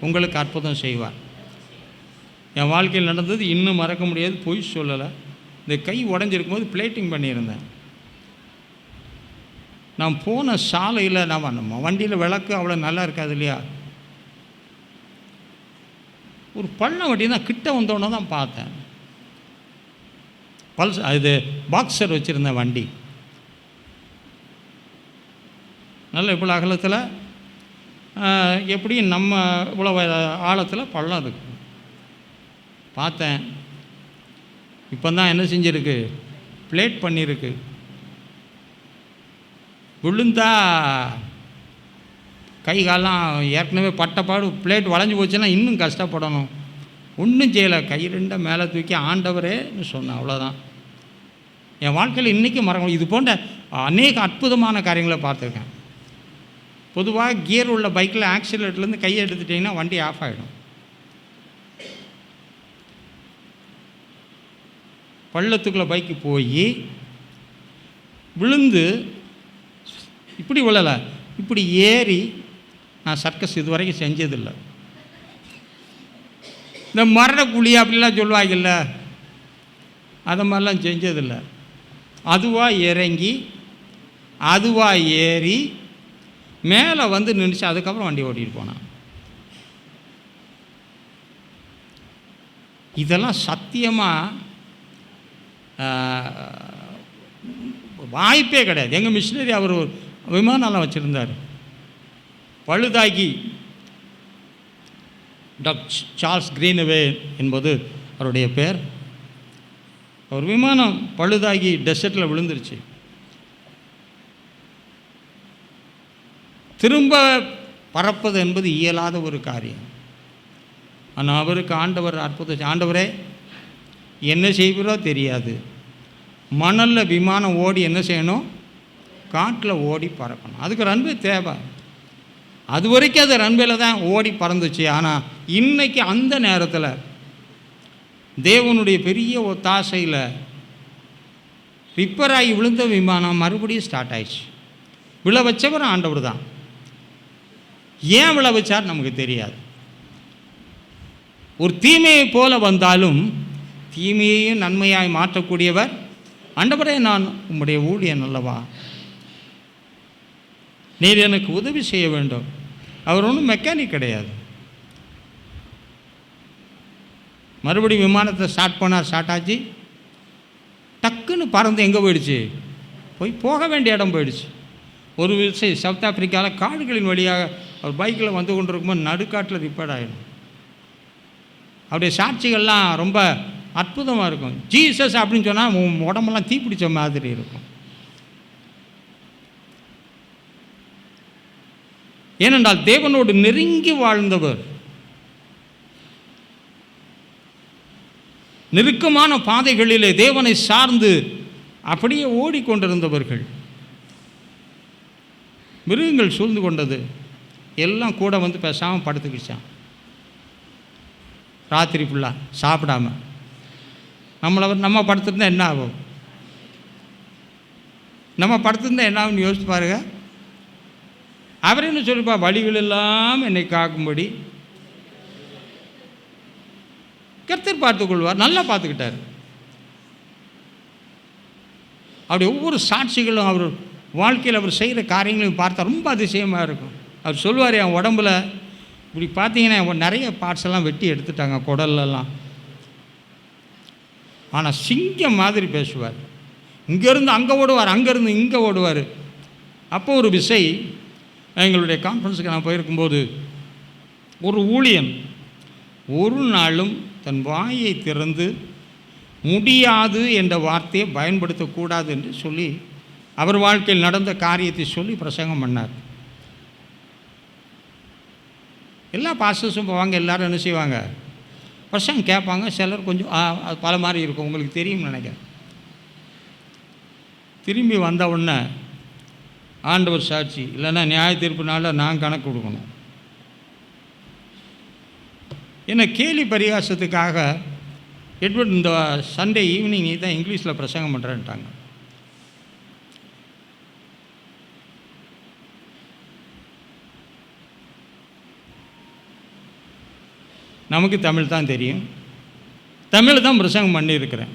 உங்களுக்கு அற்புதம் செய்வார். என் வாழ்க்கையில் நடந்தது இன்னும் மறக்க முடியாது, பொய் சொல்லலை. இந்த கை உடஞ்சிருக்கும் போது பிளேட்டிங் பண்ணியிருந்தேன். நான் போன சாலையில் நம்ம வண்டியில் விளக்கு அவ்வளோ நல்லா இருக்காது இல்லையா, ஒரு பள்ளம் வண்டி தான் கிட்ட வந்தோன்னே தான் பார்த்தேன். இது பாக்ஸர் வச்சுருந்த வண்டி, நல்ல இவ்வளோ அகலத்தில், எப்படியும் நம்ம இவ்வளோ ஆழத்தில் பள்ளம் இருக்குது. பார்த்தேன், இப்போ தான் என்ன செஞ்சுருக்கு, பிளேட் பண்ணியிருக்கு. விழுந்தா கை காலெலாம் ஏற்கனவே பட்டப்பாடு, பிளேட் வளைஞ்சி போச்சுன்னா இன்னும் கஷ்டப்படணும். ஒன்றும் செய்யலை, கை ரெண்டை மேலே தூக்கி ஆண்டவரேன்னு சொன்னேன், அவ்வளோதான். என் வாழ்க்கையில் இன்றைக்கும் மறக்க, இது போன்ற அநேக அற்புதமான காரியங்களை பார்த்துருக்கேன். பொதுவாக கியர் உள்ள பைக்கில் ஆக்சிலேட்டர்லேருந்து கையை எடுத்துட்டிங்கன்னா வண்டி ஆஃப் ஆகிடும். பள்ளத்துக்குள்ளே பைக்கு போய் விழுந்து இப்படி விழலை, இப்படி ஏறி, நான் சர்க்கஸ் இது வரைக்கும் செஞ்சதில்லை. இந்த மரண குழி அப்படிலாம் சொல்லுவாங்கல்ல, அது மாதிரிலாம் செஞ்சதில்லை. அதுவாக இறங்கி அதுவாக ஏறி மேலே வந்து நின்றுச்சு. அதுக்கப்புறம் வண்டி ஓட்டிகிட்டு போனான். இதெல்லாம் சத்தியமாக வாய்ப்பே கிடையாது. எங்கள் மிஷினரி அவர் விமானம்லாம் வச்சுருந்தார், பழுதாகி. டாக்டர் சார்ல்ஸ் கிரீனவே என்பது அவருடைய பேர். அவர் விமானம் பழுதாகி டெசர்ட்டில் விழுந்துருச்சு. திரும்ப பறப்பது என்பது இயலாத ஒரு காரியம். ஆனால் அவருக்கு ஆண்டவர் அற்புதம். ஆண்டவரே என்ன செய்வரோ தெரியாது, மணலில் விமானம் ஓடி என்ன செய்யணும், காட்டில் ஓடி பறக்கணும். அதுக்கு ரன்வே தேவை. அது வரைக்கும் அது ரன்வேல தான் ஓடி பறந்துச்சு. ஆனால் இன்றைக்கி அந்த நேரத்தில் தேவனுடைய பெரிய ஒத்தாசையில் ரிப்பேர் ஆகி விழுந்த விமானம் மறுபடியும் ஸ்டார்ட் ஆயிடுச்சு. விழ வச்சவர் ஆண்டவர் தான். ஏன் விழ வச்சார் நமக்கு தெரியாது. ஒரு தீமையை போல வந்தாலும் தீமையையும் நன்மையாய் மாற்றக்கூடியவர் ஆண்டவரே, நான் உம்முடைய ஊழியன் அல்லவா, நீர் எனக்கு உதவி செய்ய வேண்டும். அவர் ஒன்றும் மெக்கானிக் கிடையாது. மறுபடியும் விமானத்தை ஸ்டார்ட் பண்ணார். ஸ்டார்ட் ஆச்சு. டக்குன்னு பறந்து எங்கே போயிடுச்சு, போக வேண்டிய இடம் போயிடுச்சு. ஒரு விஷயம், சவுத் ஆப்பிரிக்காவில் காடுகளின் வழியாக அவர் பைக்கில் வந்து கொண்டிருக்கும்போது நடுக்காட்டில் ரிப்பேர் ஆகிடும். அவருடைய சாட்சிகள்லாம் ரொம்ப அற்புதமாக இருக்கும். ஜீசஸ் அப்படின்னு சொன்னால் உடம்பெல்லாம் தீப்பிடிச்ச மாதிரி இருக்கும். ஏனென்றால் தேவனோடு நெருங்கி வாழ்ந்தவர், நெருக்கமான பாதைகளிலே தேவனை சார்ந்து அப்படியே ஓடிக்கொண்டிருந்தவர்கள். மிருகங்கள் சூழ்ந்து கொண்டது, எல்லாம் கூட வந்து பேசாமல் படுத்துக்கிச்சான். ராத்திரி ஃபுல்லாக சாப்பிடாம. நம்ம படுத்திருந்தா என்ன ஆகும், நம்ம படுத்திருந்தா என்ன ஆகும்னு யோசிச்சு பாருங்க. அவர் என்ன சொல்லிப்பா, வழிகள் எல்லாம் என்னை காக்கும்படி கர்த்தர் பார்த்துக்கொள்வார். நல்லா பார்த்துக்கிட்டார். அப்படி ஒவ்வொரு சாட்சிகளும் அவர் வாழ்க்கையில் அவர் செய்கிற காரியங்களையும் பார்த்தா ரொம்ப அதிசயமாக இருக்கும். அவர் சொல்லுவார், என் உடம்புல இப்படி பார்த்தீங்கன்னா நிறைய பார்ட்ஸ் எல்லாம் வெட்டி எடுத்துட்டாங்க, குடல்லாம். ஆனால் சிங்கம் மாதிரி பேசுவார். இங்கேருந்து அங்கே ஓடுவார், அங்கேருந்து இங்கே ஓடுவார். அப்போ ஒரு விசை எங்களுடைய கான்ஃபரன்ஸுக்கு நான் போயிருக்கும்போது ஒரு ஊழியன் ஒரு நாளும் தன் வாயை திறந்து முடியாது என்ற வார்த்தையை பயன்படுத்தக்கூடாது என்று சொல்லி அவர் வாழ்க்கையில் நடந்த காரியத்தை சொல்லி பிரசங்கம் பண்ணார். எல்லா பாஸ்டர்ஸும் போவாங்க, எல்லோரும் என்ன செய்வாங்க, பிரசங்கம் கேட்பாங்க. சிலர் கொஞ்சம் அது பல மாதிரி இருக்கும், உங்களுக்கு தெரியும்னு நினைக்கிறேன். திரும்பி வந்த உடனே ஆண்டவர் சாட்சி, இல்லைன்னா நியாய தீர்ப்புனால நான் கணக்கு கொடுக்கணும். என்ன கேலி பரிகாசத்துக்காக எட்வர்ட் இந்த சண்டே ஈவினிங் நீ தான் இங்கிலீஷில் பிரசங்கம் பண்ணுறேன்ட்டாங்க. நமக்கு தமிழ் தான் தெரியும், தமிழ் தான் பிரசங்கம் பண்ணியிருக்கிறேன்,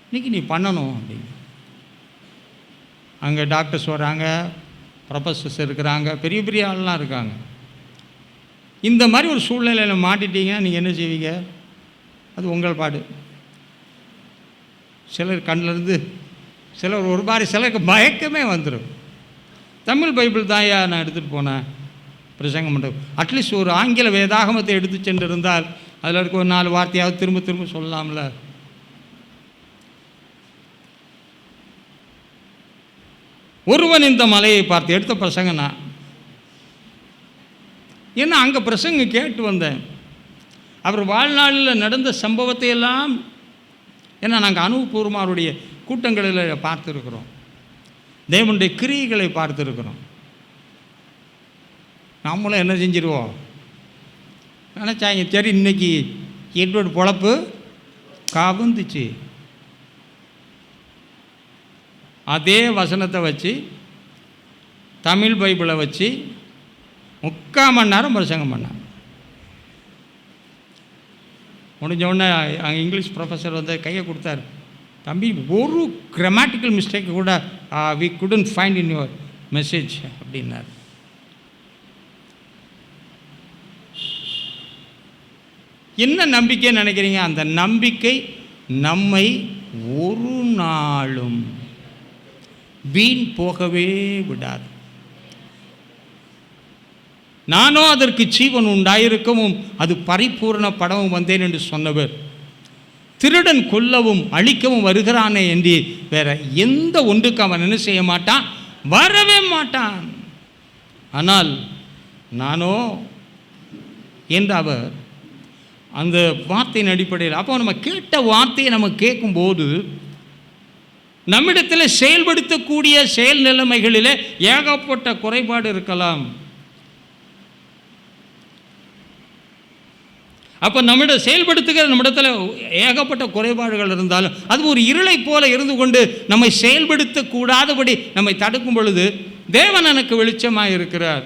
இன்றைக்கி நீ பண்ணணும் அப்படின்னு. அங்கே டாக்டர்ஸ் வராங்க, ப்ரொஃபஸர்ஸ் இருக்கிறாங்க, பெரிய பெரிய ஆள்லாம் இருக்காங்க. இந்த மாதிரி ஒரு சூழ்நிலையில் மாட்டிட்டீங்கன்னா நீங்கள் என்ன செய்வீங்க? அது உங்கள் பாடு. சிலர் கண்ணிலேருந்து சிலர் ஒரு மாதிரி, சிலருக்கு பயக்கமே வந்துடும். தமிழ் பைபிள் தாயா நான் எடுத்துகிட்டு போனேன் பிரசங்கம் பண்ணுறது. அட்லீஸ்ட் ஒரு ஆங்கில வேதாகமத்தை எடுத்து சென்று இருந்தால் அதில் இருக்க ஒரு 4 வார்த்தையாவது திரும்ப திரும்ப சொல்லலாம்ல. ஒருவன் இந்த மலையை பார்த்து எடுத்த பிரசங்கம் நான். ஏன்னா அங்கே பிரசங்கம் கேட்டு வந்தேன். அவர் வாழ்நாளில் நடந்த சம்பவத்தை எல்லாம், ஏன்னா நாங்கள் அனுபவபூர்வமாக அவருடைய கூட்டங்களில் பார்த்துருக்குறோம், தேவனுடைய கிரியைகளை பார்த்துருக்குறோம். நம்மளும் என்ன செஞ்சிருவோம் நினச்சாங்க, சரி இன்னைக்கு எட்வர்ட் பொழப்பு கவுந்துச்சு. அதே வசனத்தை வச்சு தமிழ் பைபிளை வச்சு 3/4 மணி நேரம் பிரசங்கம் பண்ணாங்க. முடிஞ்ச உடனே அங்கே இங்கிலீஷ் ப்ரொஃபஸர் வந்து கையை கொடுத்தார். தம்பி, ஒரு கிராமட்டிக்கல் மிஸ்டேக் கூட we couldn't find in your message அப்படின்னார். என்ன நம்பிக்கைன்னு நினைக்கிறீங்க? அந்த நம்பிக்கை நம்மை ஒரு நாளும் வீண் போகவே விடாது. நானோ அதற்கு ஜீவன் உண்டாயிருக்கவும் அது பரிபூர்ணப்படவும் வந்தேன் என்று சொன்னவர், திருடன் கொல்லவும் அழிக்கவும் வருகிறானே என்று வேற எந்த ஒன்றுக்கு அவன் என்ன செய்ய மாட்டான், வரவே மாட்டான். ஆனால் நானோ என்று அவர் அந்த வார்த்தையின் அடிப்படையில், அப்போ நம்ம கேட்ட வார்த்தையை நம்ம கேட்கும்போது நம்மிடத்தில் செயல்படுத்தக்கூடிய செயல் நிலைமைகளில் ஏகப்பட்ட குறைபாடு இருக்கலாம். அப்போ நம்மிடம் செயல்படுத்துகிற நம்மிடத்தில் ஏகப்பட்ட குறைபாடுகள் இருந்தாலும் அது ஒரு இருளை போல இருந்து கொண்டு நம்மை செயல்படுத்தக்கூடாதபடி நம்மை தடுக்கும் பொழுது தேவன் எனக்கு வெளிச்சமாக இருக்கிறார்.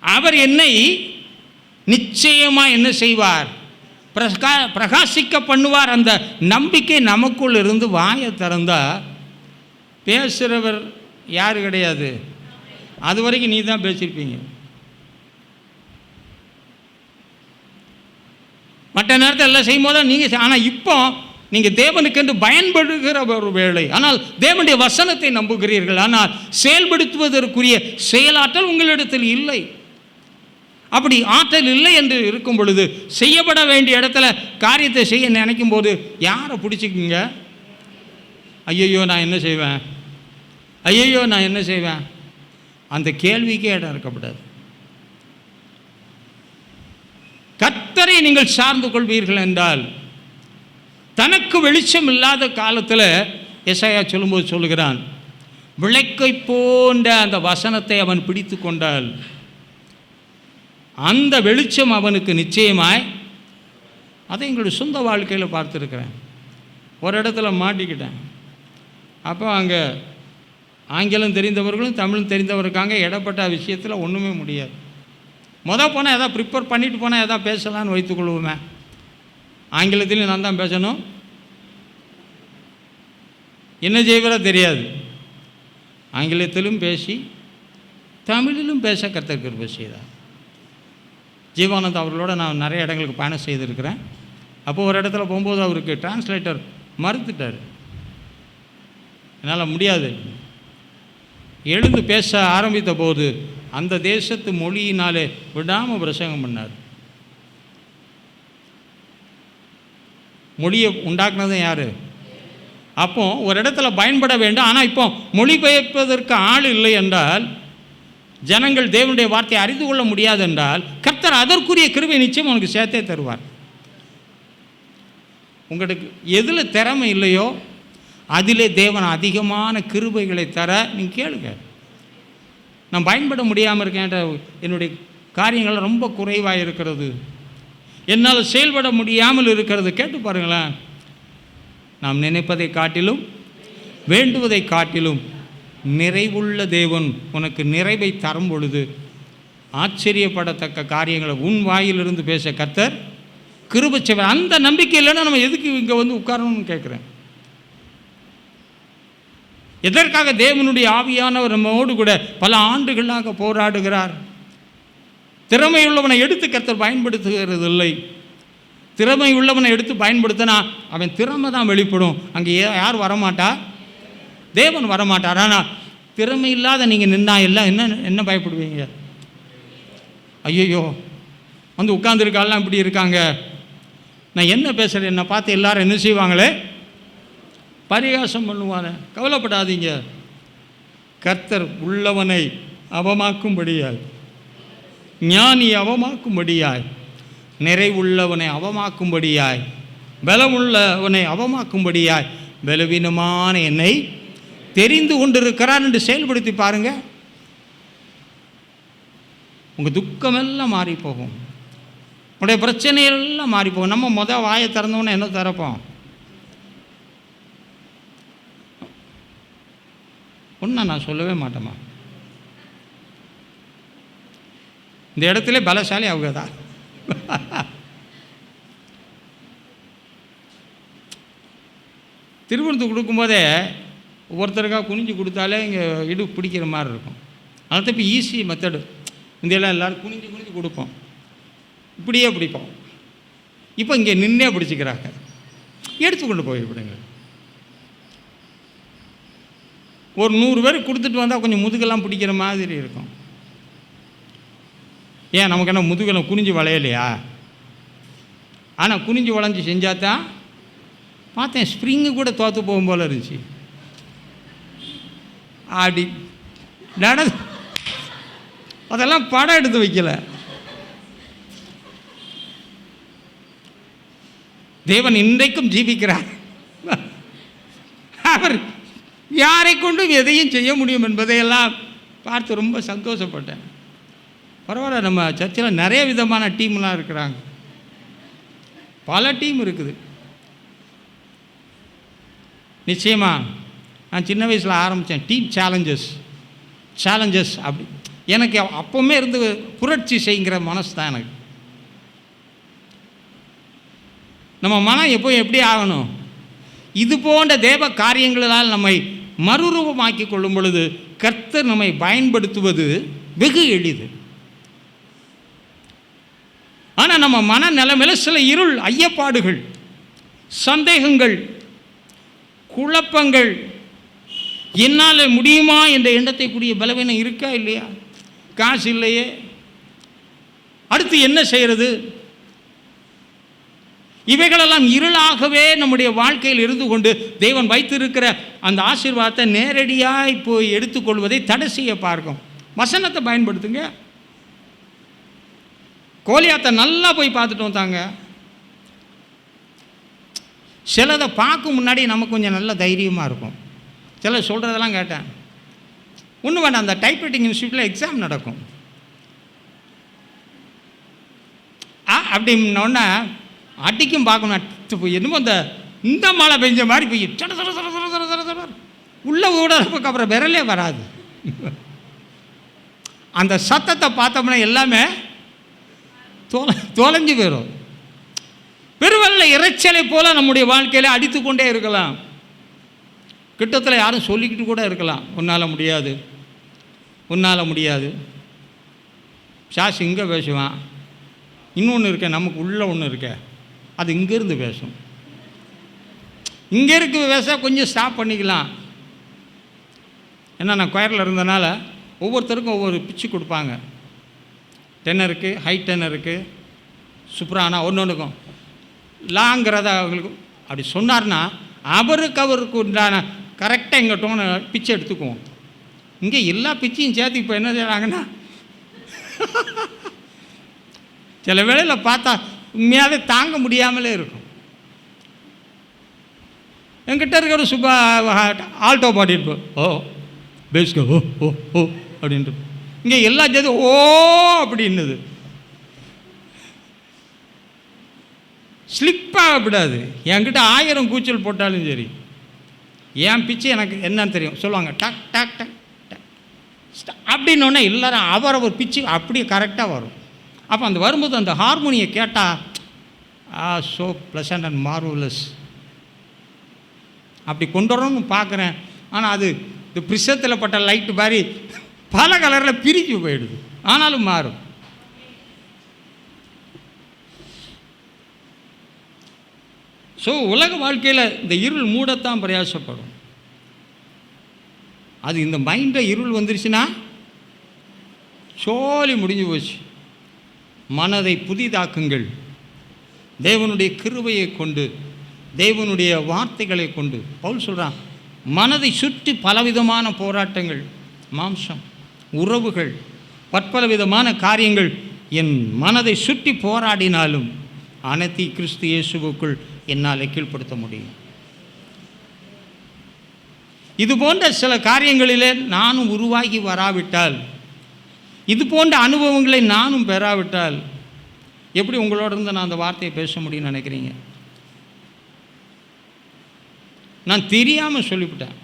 அவர் என்னை நிச்சயமாக என்ன செய்வார், பிரகாசிக்க பண்ணுவார். அந்த நம்பிக்கை நமக்குள் இருந்து வாயை திறந்தால் பேசுகிறவர் யார் கிடையாது, அது வரைக்கும் நீ தான் பேசியிருப்பீங்க. மற்ற நேரத்தில் எல்லாம் செய்யும் போது நீங்கள், ஆனால் இப்போ நீங்கள் தேவனுக்கென்று பயன்படுகிற ஒரு வேளை, ஆனால் தேவனுடைய வசனத்தை நம்புகிறீர்கள், ஆனால் செயல்படுத்துவதற்குரிய செயலாற்றல் உங்களிடத்தில் இல்லை. அப்படி ஆற்றல் இல்லை என்று இருக்கும் பொழுது செய்யப்பட வேண்டிய இடத்துல காரியத்தை செய்ய நினைக்கும் போது யாரை பிடிச்சிக்கிங்க? ஐயையோ நான் என்ன செய்வேன், ஐயையோ நான் என்ன செய்வேன், அந்த கேள்விக்கே இடம் இருக்கப்படாது. கர்த்தரை நீங்கள் சார்ந்து கொள்வீர்கள் என்றால், தனக்கு வெளிச்சம் இல்லாத காலத்தில் எசாயா சொல்லும்போது சொல்லுகிறான், விளக்கை போன்ற அந்த வசனத்தை அவன் பிடித்து கொண்டால் அந்த வெளிச்சம் அவனுக்கு நிச்சயமாய், அதை எங்களுடைய சொந்த வாழ்க்கையில் பார்த்துருக்கிறேன். ஒரு இடத்துல மாட்டிக்கிட்டேன். அப்போ அங்கே ஆங்கிலம் தெரிந்தவர்களும் தமிழும் தெரிந்தவருக்காங்க. இடப்பட்ட விஷயத்தில் ஒன்றுமே முடியாது. போனால் எதாவது ப்ரிப்பேர் பண்ணிட்டு போனால் எதாவது பேசலான்னு வைத்துக்கொள்வோமே. ஆங்கிலத்திலையும் நான் தான் பேசணும், என்ன செய்வரோ தெரியாது. ஆங்கிலத்திலும் பேசி தமிழிலும் பேச கர்த்தர் கிருபை செய்தார். ஜீவானந்த் அவர்களோட நான் நிறைய இடங்களுக்கு பயணம் செய்திருக்கிறேன். அப்போது ஒரு இடத்துல போகும்போது அவருக்கு டிரான்ஸ்லேட்டர் மறுத்துட்டார். என்னால் முடியாது. எழுந்து பேச ஆரம்பித்த போது அந்த தேசத்து மொழியினாலே விடாமல் பிரசங்கம் பண்ணார். மொழியை உண்டாக்குனதும் யார்? அப்போ ஒரு இடத்துல பயன்பட வேண்டும். ஆனால் இப்போ மொழிபெயர்ப்பதற்கு ஆள் இல்லை என்றால், ஜனங்கள் தேவனுடைய வார்த்தையை அறிந்து கொள்ள முடியாது என்றால், கர்த்தர் அதற்குரிய கிருபை நிச்சயம் உனக்கு சேர்த்தே தருவார். உங்களுக்கு எதில் திறமை இல்லையோ அதிலே தேவன் அதிகமான கிருபைகளை தர நீங்கள் கேளுங்க. நான் பயன்பட முடியாமல் இருக்கேன், என்னுடைய காரியங்கள் ரொம்ப குறைவாக இருக்கிறது, என்னால் செயல்பட முடியாமல் இருக்கிறது, கேட்டு பாருங்களேன். நாம் நினைப்பதை காட்டிலும் வேண்டுவதை காட்டிலும் நிறைவுள்ள தேவன் உனக்கு நிறைவை தரும் பொழுது ஆச்சரியப்படத்தக்க காரியங்களை உன் வாயிலிருந்து பேச கர்த்தர் கிருபை செய்வார். அந்த நம்பிக்கை இல்லைன்னா நம்ம எதுக்கு இங்கே வந்து உட்காரணும்னு கேட்குறேன். எதற்காக தேவனுடைய ஆவியானவர் நம்மோடு கூட பல ஆண்டுகளாக போராடுகிறார்? திறமை உள்ளவனை எடுத்து கர்த்தர் பயன்படுத்துகிறது இல்லை. திறமை உள்ளவனை எடுத்து பயன்படுத்தினா அவன் திறமை தான் வெளிப்படும். அங்கே யார் வரமாட்டா? தேவன் வரமாட்டார். ஆனால் திறமை இல்லாத நீங்கள் நின்னா எல்லாம் என்ன பயப்படுவீங்க? ஐயோ வந்து உட்கார்ந்துருக்காலாம் இப்படி இருக்காங்க, நான் என்ன பேசுகிறேன், என்னை பார்த்து எல்லாரும் என்ன செய்வாங்களே, பரிகாசம் பண்ணுவானே. கவலைப்படாதீங்க. கர்த்தர் உள்ளவனை அவமாக்கும்படியாய், ஞானி அவமாக்கும்படியாய், நிறைவுள்ளவனை அவமாக்கும்படியாய், பலமுள்ளவனை அவமாக்கும்படியாய் பலவீனமான என்னை தெரிந்து கொண்டிருக்கிறார் என்று செயல்படுத்தி பாருங்க. உங்கள் துக்கமெல்லாம் மாறி போகும், உங்களுடைய பிரச்சனையெல்லாம் மாறி போகும். நம்ம வாயை திறந்தோன்னே என்ன திறப்போம்? ஒன்றா நான் சொல்லவே மாட்டேம்மா. இந்த இடத்துல பலசாலி அவங்க தான். திருவிழத்து கொடுக்கும்போதே ஒவ்வொருத்தருக்காக குனிஞ்சு கொடுத்தாலே இங்கே இடுப்பு பிடிக்கிற மாதிரி இருக்கும். அதனால் இப்போ ஈஸி மெத்தடு. இந்தியெல்லாம் எல்லோரும் குனிஞ்சு குனிஞ்சு கொடுப்போம், இப்படியே பிடிப்போம். இப்போ இங்கே நின்னே பிடிச்சிக்கிறாங்க. எடுத்துக்கொண்டு போய் விடுங்க. ஒரு 100 பேர் கொடுத்துட்டு வந்தால் கொஞ்சம் முதுகெல்லாம் பிடிக்கிற மாதிரி இருக்கும். ஏன் நமக்கு என்ன முதுகெல்லாம் குனிஞ்சு வளையலையா? ஆனால் குனிஞ்சு வளைஞ்சி செஞ்சால் தான் பார்த்தேன், ஸ்ப்ரிங்கு கூட தோற்று போகும் போல் இருந்துச்சு. அப்படி அதெல்லாம் படம் எடுத்து வைக்கல. தேவன் இன்றைக்கும் ஜீவிக்கிறார். அவர் யாரை கொண்டும் எதையும் செய்ய முடியும் என்பதையெல்லாம் பார்த்து ரொம்ப சந்தோஷப்பட்டேன். பரவாயில்ல, நம்ம சர்ச்சில் நிறைய விதமான டீம்லாம் இருக்கிறாங்க, பல டீம் இருக்குது. நிச்சயமாக நான் சின்ன வயசில் ஆரம்பித்தேன் டீம் சேலஞ்சஸ் அப்படி. எனக்கு அப்போவுமே இருந்து புரட்சி செய்கிற மனசு தான் எனக்கு. நம்ம மனம் எப்படி ஆகணும்? இது போன்ற தேவ காரியங்களால் நம்மை மறுரூபமாக்கி கொள்ளும் பொழுது கர்த்தர் நம்மை பயன்படுத்துவது வெகு எளிது. ஆனால் நம்ம மன நிலைமையில் சில இருள், ஐயப்பாடுகள், சந்தேகங்கள், குழப்பங்கள், என்னால் முடியுமா என்ற எண்ணத்தை கூடிய பலவீனம் இருக்கா இல்லையா? காசு இல்லையே, அடுத்து என்ன செய்கிறது? இவைகளெல்லாம் இருளாகவே நம்முடைய வாழ்க்கையில் இருந்து கொண்டு தேவன் வைத்திருக்கிற அந்த ஆசீர்வாதத்தை நேரடியாக போய் எடுத்துக்கொள்வதை தடை செய்ய பார்க்கும். வசனத்தை பயன்படுத்துங்க. கோலியாத்தை நல்லா போய் பார்த்துட்டு வந்தாங்க. சிலதை பார்க்கும் முன்னாடி நமக்கு கொஞ்சம் நல்ல தைரியமாக இருக்கும். சில சொல்கிறதெல்லாம் கேட்டேன். ஒன்றும் வேண்டாம், அந்த டைப்ரைட்டிங் இன்ஸ்டியூட்டில் எக்ஸாம் நடக்கும். அப்படின்னோடனே அடிக்கும் பார்க்கணும். என்னமோ இந்த மழை பெஞ்ச மாதிரி போய் உள்ள ஊடறதுக்கு அப்புறம் விரலே வராது. அந்த சத்தத்தை பார்த்தோம்னா எல்லாமே தொலைஞ்சு போயிடும். பெருவெல்ல இறைச்சலை போல நம்முடைய வாழ்க்கையில் அடித்து கொண்டே இருக்கலாம். கிட்டத்தில் யாரும் சொல்லிக்கிட்டு கூட இருக்கலாம், உன்னால் முடியாது. சாஸ் இங்கே பேசுவான், இன்னொன்று இருக்க, நமக்கு உள்ள ஒன்று இருக்க, அது இங்கேருந்து பேசும். இங்கே இருக்க விவசாயம் கொஞ்சம் ஸ்டாப் பண்ணிக்கலாம். ஏன்னா நான் கொயரில் இருந்தனால ஒவ்வொருத்தருக்கும் ஒவ்வொரு பிச்சு கொடுப்பாங்க. டென்னருக்கு, ஹை டென்னருக்கு, சுப்ரானா, ஒன்றுக்கும் லாங்கிறத அவங்களுக்கு அப்படி சொன்னார்னா அவருக்கு உண்டான கரெக்டாக எங்கள் டோனை பிச்சை எடுத்துக்குவோம். இங்கே எல்லா பிச்சையும் சேர்த்து இப்போ என்ன செய்கிறாங்கன்னா சில வேளையில் பார்த்தா உண்மையாகவே தாங்க முடியாமலே இருக்கும். என்கிட்ட இருக்கிற சுபா ஆல்டோ பாடிட்டு ஓ பேஸ்கோ ஓ ஓ ஓ அப்படின்ட்டு இங்கே எல்லா சேர்த்து ஓ அப்படின்னுது. ஸ்லிப்பாக விடாது. என்கிட்ட 1000 கூச்சல் போட்டாலும் சரி, என் பிச்சு எனக்கு என்னன்னு தெரியும். சொல்லுவாங்க டக் டக் டக் டக் அப்படின்னோடனே எல்லோரும் அவரவர் பிச்சு அப்படியே கரெக்டாக வரும். அப்போ அந்த வரும்போது அந்த ஹார்மோனியை கேட்டால் ஸோ ப்ளசன்ட் அண்ட் மார்வலஸ் அப்படி கொண்டு வரணும்னு பார்க்குறேன். ஆனால் அது இந்த பிரிசத்தில் பட்ட லைட்டு மாதிரி பல கலரில் பிரிஞ்சு போயிடுது. ஆனாலும் மாறும். ஸோ உலக வாழ்க்கையில் இந்த இருள் மூடத்தான் பிரயாசப்படும். அது இந்த மைண்டில் இருள் வந்துருச்சுன்னா சோலி முடிஞ்சு போச்சு. மனதை புதிதாக்குங்கள். தேவனுடைய கிருபையை கொண்டு, தேவனுடைய வார்த்தைகளை கொண்டு. பவுல் சொல்கிறான், மனதை சுற்றி பலவிதமான போராட்டங்கள், மாம்சம், உறவுகள், பற்பல விதமான காரியங்கள் என் மனதை சுற்றி போராடினாலும் அனைத்து கிறிஸ்து இயேசுவுக்குள் என்னால் கீழ்ப்படுத்த முடியும். இது போன்ற சில காரியங்களிலே நானும் உருவாகி வராவிட்டால், இது போன்ற அனுபவங்களை நானும் பெறாவிட்டால் எப்படி உங்களோட இருந்து நான் அந்த வார்த்தையை பேச முடியும்னு நினைக்கிறீங்க? நான் தெரியாமல் சொல்லிவிட்டேன்.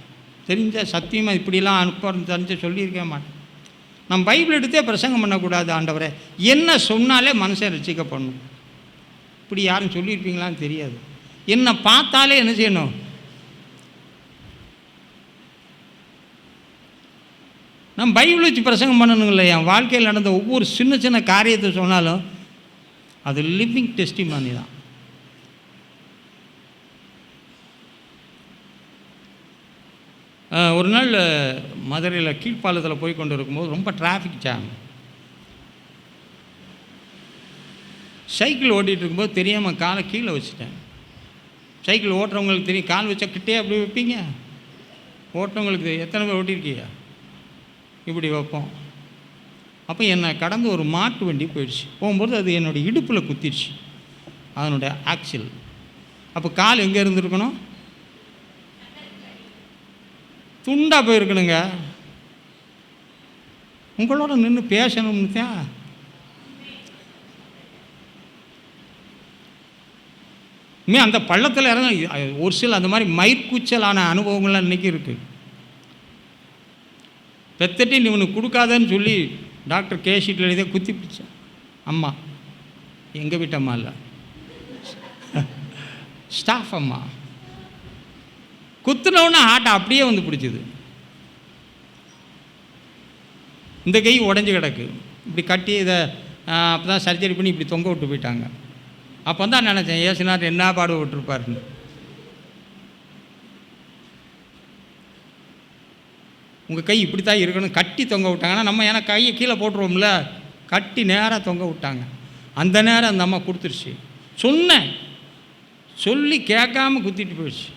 தெரிஞ்ச சத்தியமாக இப்படிலாம் அனுப்ப தெரிஞ்ச சொல்லியிருக்க மாட்டேன். நான் பைபிள் எடுத்தே பிரசங்கம் பண்ணக்கூடாது. ஆண்டவரே என்ன சொன்னாலே மனுஷன் ரட்சிக்கப்படணும். இப்படி யாரும் சொல்லியிருப்பீங்களான்னு தெரியாது. என்னை பார்த்தாலே என்ன செய்யணும்? நான் பைபிள் வச்சு பிரசங்கம் பண்ணணுங்களே. என் வாழ்க்கையில் நடந்த ஒவ்வொரு சின்ன சின்ன காரியத்தை சொன்னாலும் அது லிவிங் டெஸ்டிமனி தான். ஒரு நாள் மதுரையில் கீழ்ப்பாலத்தில் போய் கொண்டு இருக்கும்போது ரொம்ப டிராஃபிக் ஜாம். சைக்கிள் ஓட்டிகிட்டு இருக்கும்போது தெரியாமல் காலை கீழே வச்சுட்டேன். சைக்கிள் ஓட்டுறவங்களுக்கு தெரியும், கால் வச்சா கிட்டே அப்படி வைப்பீங்க. ஓட்டுறவங்களுக்கு எத்தனை பேர் ஓட்டியிருக்கீங்க? இப்படி வைப்போம். அப்போ என்னை கடந்து ஒரு மாட்டு வண்டி போயிடுச்சு. போகும்போது அது என்னுடைய இடுப்பில் குத்திடுச்சு, அதனுடைய ஆக்சில். அப்போ கால் எங்கே இருந்துருக்கணும்? துண்டாக போயிருக்கணுங்க. உங்களோட நின்று பேசணும்னு தான். அந்த பள்ளத்தில் இறங்க ஒரு சில அந்த மாதிரி மயிர்கூச்சலான அனுபவங்கள்லாம் இன்றைக்கி இருக்குது. பெத்தட்டி நீ உனக்கு கொடுக்காதன்னு சொல்லி டாக்டர் கேஷீட்டில் எழுதிய குத்தி பிடிச்சேன். அம்மா, எங்கள் வீட்டு அம்மா இல்லை, ஸ்டாஃப் அம்மா. குத்துனவுன்னா ஆட்டை அப்படியே வந்து பிடிச்சிது. இந்த கை உடஞ்சி கிடக்கு. இப்படி கட்டி இதை அப்போ தான் சர்ஜரி பண்ணி இப்படி தொங்க விட்டு போயிட்டாங்க. அப்போ தான் நினச்சேன், ஏசுநாத் என்ன பாடு விட்டுருப்பாருன்னு. உங்கள் கை இப்படி தான் இருக்கணும், கட்டி தொங்க விட்டாங்கன்னா நம்ம ஏன்னா கையை கீழே போட்டுருவோம்ல, கட்டி நேராக தொங்க விட்டாங்க. அந்த நேரம் அந்த அம்மா கொடுத்துருச்சு. சொன்னேன், சொல்லி கேட்காம குத்திட்டு போயிடுச்சு.